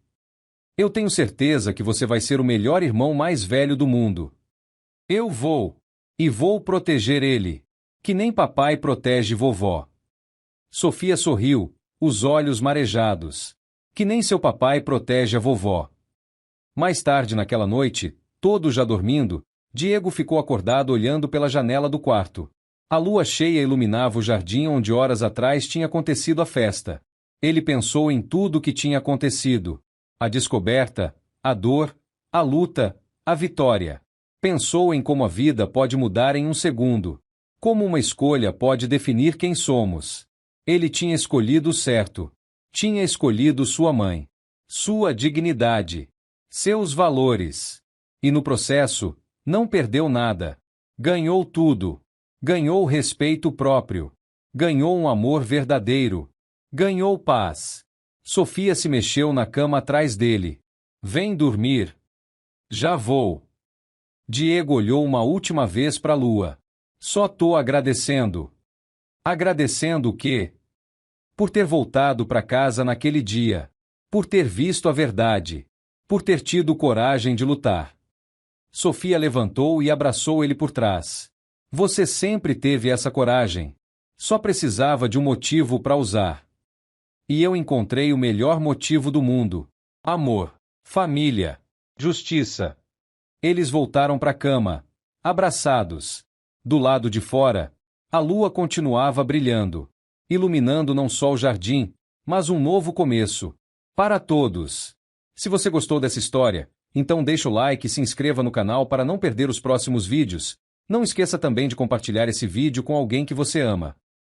B: Eu tenho certeza que você vai ser o melhor irmão mais velho do mundo. Eu vou. E vou proteger ele. Que nem papai protege vovó. Sofia sorriu, os olhos marejados. Que nem seu papai protege a vovó. Mais tarde naquela noite, todos já dormindo, Diego ficou acordado olhando pela janela do quarto. A lua cheia iluminava o jardim onde horas atrás tinha acontecido a festa. Ele pensou em tudo o que tinha acontecido. A descoberta, a dor, a luta, a vitória. Pensou em como a vida pode mudar em um segundo. Como uma escolha pode definir quem somos. Ele tinha escolhido o certo. Tinha escolhido sua mãe. Sua dignidade. Seus valores. E no processo, não perdeu nada. Ganhou tudo. Ganhou respeito próprio. Ganhou um amor verdadeiro. Ganhou paz. Sofia se mexeu na cama atrás dele. Vem dormir. Já vou. Diego olhou uma última vez para a lua. Só tô agradecendo. Agradecendo o quê? Por ter voltado para casa naquele dia. Por ter visto a verdade. Por ter tido coragem de lutar. Sofia levantou e abraçou ele por trás. Você sempre teve essa coragem. Só precisava de um motivo para usar. E eu encontrei o melhor motivo do mundo: amor, família, justiça. Eles voltaram para a cama, abraçados. Do lado de fora, a lua continuava brilhando, iluminando não só o jardim, mas um novo começo. Para todos. Se você gostou dessa história, então deixa o like e se inscreva no canal para não perder os próximos vídeos. Não esqueça também de compartilhar esse vídeo com alguém que você ama.